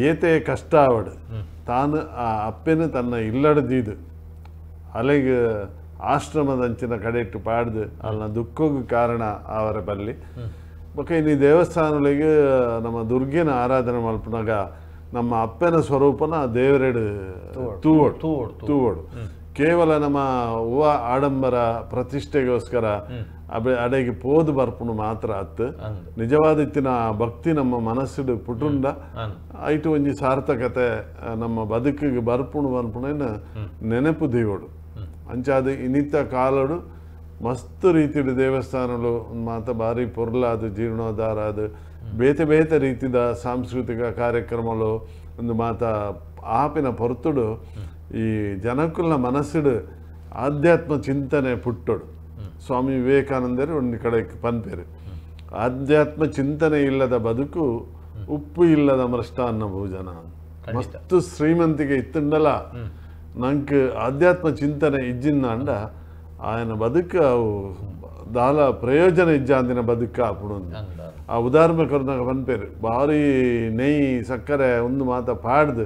ಏತೆ ಕಷ್ಟ ಆವಡು ತಾನು ಆ ಅಪ್ಪೆನು ತನ್ನ ಇಲ್ಲಡದಿದು ಅಲೆಗೆ ಆಶ್ರಮದಂಚಿನ ಕಡೆ ಇಟ್ಟು ಪಾಡ್ದು ಅಲ್ಲ ದುಃಖಗೂ ಕಾರಣ ಅವರ ಬಲ್ಲಿ ಬೊಕ್ಕ ಇನ್ನು ದೇವಸ್ಥಾನಗಳಿಗೆ ನಮ್ಮ ದುರ್ಗಿನ ಆರಾಧನೆ ಮಲ್ಪನಾಗ ನಮ್ಮ ಅಪ್ಪನ ಸ್ವರೂಪನ ದೇವರೆಡು ತೂವೋಡು ಕೇವಲ ನಮ್ಮ ಹೂವ ಆಡಂಬರ ಪ್ರತಿಷ್ಠೆಗೋಸ್ಕರ ಅಡೆಗೆ ಪೋದು ಬರ್ಪುನು ಮಾತ್ರ ಅತ್ತು ನಿಜವಾದ ಇತ್ತಿನ ಭಕ್ತಿ ನಮ್ಮ ಮನಸ್ಸಿಡು ಪುಟುಂಡ ಐಟು ಒಂಜಿ ಸಾರ್ಥಕತೆ ನಮ್ಮ ಬದುಕಿಗೆ ಬರ್ಪುಣೇನು ನೆನಪು ದೇವೋಡು ಅಂಚಾದು ಇನಿತ ಕಾಲಡು ಮಸ್ತ್ ರೀತಿಡು ದೇವಸ್ಥಾನಗಳು ಮಾತ ಭಾರಿ ಪೊರ್ಲಾದು ಜೀರ್ಣೋದ್ಧಾರ ಅದು ಬೇತೆ ಬೇತೆ ರೀತಿದ ಸಾಂಸ್ಕೃತಿಕ ಕಾರ್ಯಕ್ರಮಗಳು ಒಂದು ಮಾತ ಆಪಿನ ಪೊರ್ತುಡು ಈ ಜನಕ್ಕುಲ್ನ ಮನಸ್ಸಿಡು ಆಧ್ಯಾತ್ಮ ಚಿಂತನೆ ಪುಟ್ಟೋಡು ಸ್ವಾಮಿ ವಿವೇಕಾನಂದರು ಒಂದು ಕಡೆ ಪನ್ಪೇರು ಆಧ್ಯಾತ್ಮ ಚಿಂತನೆ ಇಲ್ಲದ ಬದುಕು ಉಪ್ಪು ಇಲ್ಲದ ಮೃಷ್ಟಾನ್ನ ಭೋಜನ ಮಸ್ತು ಶ್ರೀಮಂತಿಗೆ ಇತ್ತುಂಡಲ ನಂಗೆ ಆಧ್ಯಾತ್ಮ ಚಿಂತನೆ ಇಜ್ಜಿಂದ ಅಂಡ ఆయన ಬದುಕು ಅವು ದಾಲ ಪ್ರಯೋಜನ ಇಜ್ಜಾಂದಿನ ಬದುಕ ಅప్పుడు ಆ ಉದಾಹರಣೆ ಕೊರನಾಗ ಪನ್ಪೇರು ಭಾರಿ ನೆಯ್ಯಿ ಸಕ್ಕರೆ ಒಂದು ಮಾತ ಪಾಡ್ದು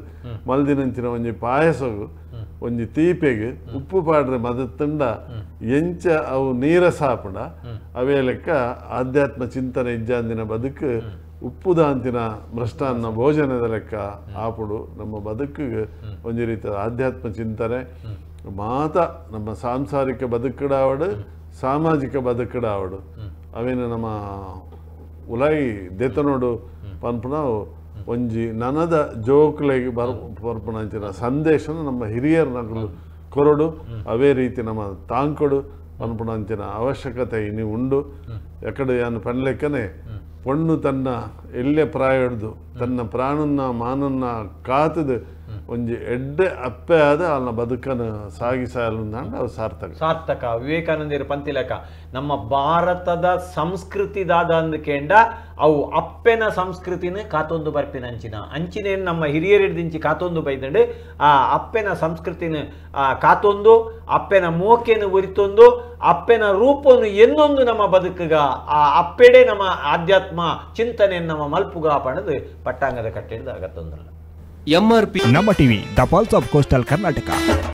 ಮಲ್ದಿನಂಚಿನ ಒಂಜಿ ಪಾಯಸಗು ಒಂಜಿ ತೀಪೆಗೆ ಉಪ್ಪು ಪಾಡ್ರೆ ಮದತ್ತಂಡ ಎಂಚ ಅವು ನೀರ ಸಾಪುಂಡ ಅವೇ ಲೆಕ್ಕ ಆಧ್ಯಾತ್ಮ ಚಿಂತನೆ ಇಜ್ಜಾಂದಿನ ಬದುಕು ಉಪ್ಪುದಾಂತಿನ ಮೃಷ್ಟಾನ್ನ ಭೋಜನದ ಲೆಕ್ಕ ಆಪುಡು ನಮ್ಮ ಬದುಕಿಗೆ ಒಂಜಿ ರೀತಿಯ ಆಧ್ಯಾತ್ಮ ಚಿಂತನೆ ಮಾತ ನಮ್ಮ ಸಾಂಸಾರಿಕ ಬದುಕುಡಾವಡು ಸಾಮಾಜಿಕ ಬದುಕುಡಾವಡು ಅವೇನು ನಮ್ಮ ಉಲಾಯಿ ದೆತನೋಡು ಪನ್ಪುನ ಒಂಜಿ ನನದ ಜೋಕ್ಲೆಗೆ ಬರ್ಪುನಂಚಿನ ಸಂದೇಶನ ನಮ್ಮ ಹಿರಿಯರು ನಗಲು ಕೊರಡು ಅವೇ ರೀತಿ ನಮ್ಮ ತಾಂಕೊಡು ಪನ್ಪುನಂಚಿನ ಅವಶ್ಯಕತೆ ಇನ್ನು ಉಂಡು ಎಕಡೆ ಯಾನು ಪನ್ಲೆಕ್ಕನೆ ಪೊಣ್ಣು ತನ್ನ ಎಲ್ಲೆ ಪ್ರಾಯಡ್ದು ತನ್ನ ಪ್ರಾಣನ್ನ ಮಾನನ್ನ ಕಾತದು ಒಂಜಿ ಎಡ್ಡೆ ಅಪ್ಪೆ ಆದ ಅಲ್ಲ ಬದುಕನ್ನು ಸಾಗಿಸಲು ಅವು ಸಾರ್ಥಕ ವಿವೇಕಾನಂದರು ಪಂತಿಲಕ ನಮ್ಮ ಭಾರತದ ಸಂಸ್ಕೃತಿದಾದ ಅಂದ್ಕೇಂಡ ಅವು ಅಪ್ಪೆನ ಸಂಸ್ಕೃತಿನ ಕಾತೊಂದು ಬರ್ಪಿನ ಅಂಚಿನೇನು ನಮ್ಮ ಹಿರಿಯರಿಡ್ದಿಂಚಿ ಕಾತೊಂದು ಬೈದಂಡು ಆ ಅಪ್ಪೆನ ಸಂಸ್ಕೃತಿನ ಕಾತೊಂದು ಅಪ್ಪೆನ ಮೋಕೆನ ಉರಿತೊಂದು ಅಪ್ಪೆನ ರೂಪವನ್ನು ಎನ್ನೊಂದು ನಮ್ಮ ಬದುಕುಗ ಆ ಅಪ್ಪೆಡೆ ನಮ್ಮ ಆಧ್ಯಾತ್ಮ ಚಿಂತನೆಯನ್ನು ನಮ್ಮ ಮಲ್ಪುಗ ಪಣದು ಪಟ್ಟಾಂಗದ ಕಟ್ಟೆದ ಅಗತ್ತೊಂದಲ್ಲ. MRP Namma TV, the pulse of coastal Karnataka.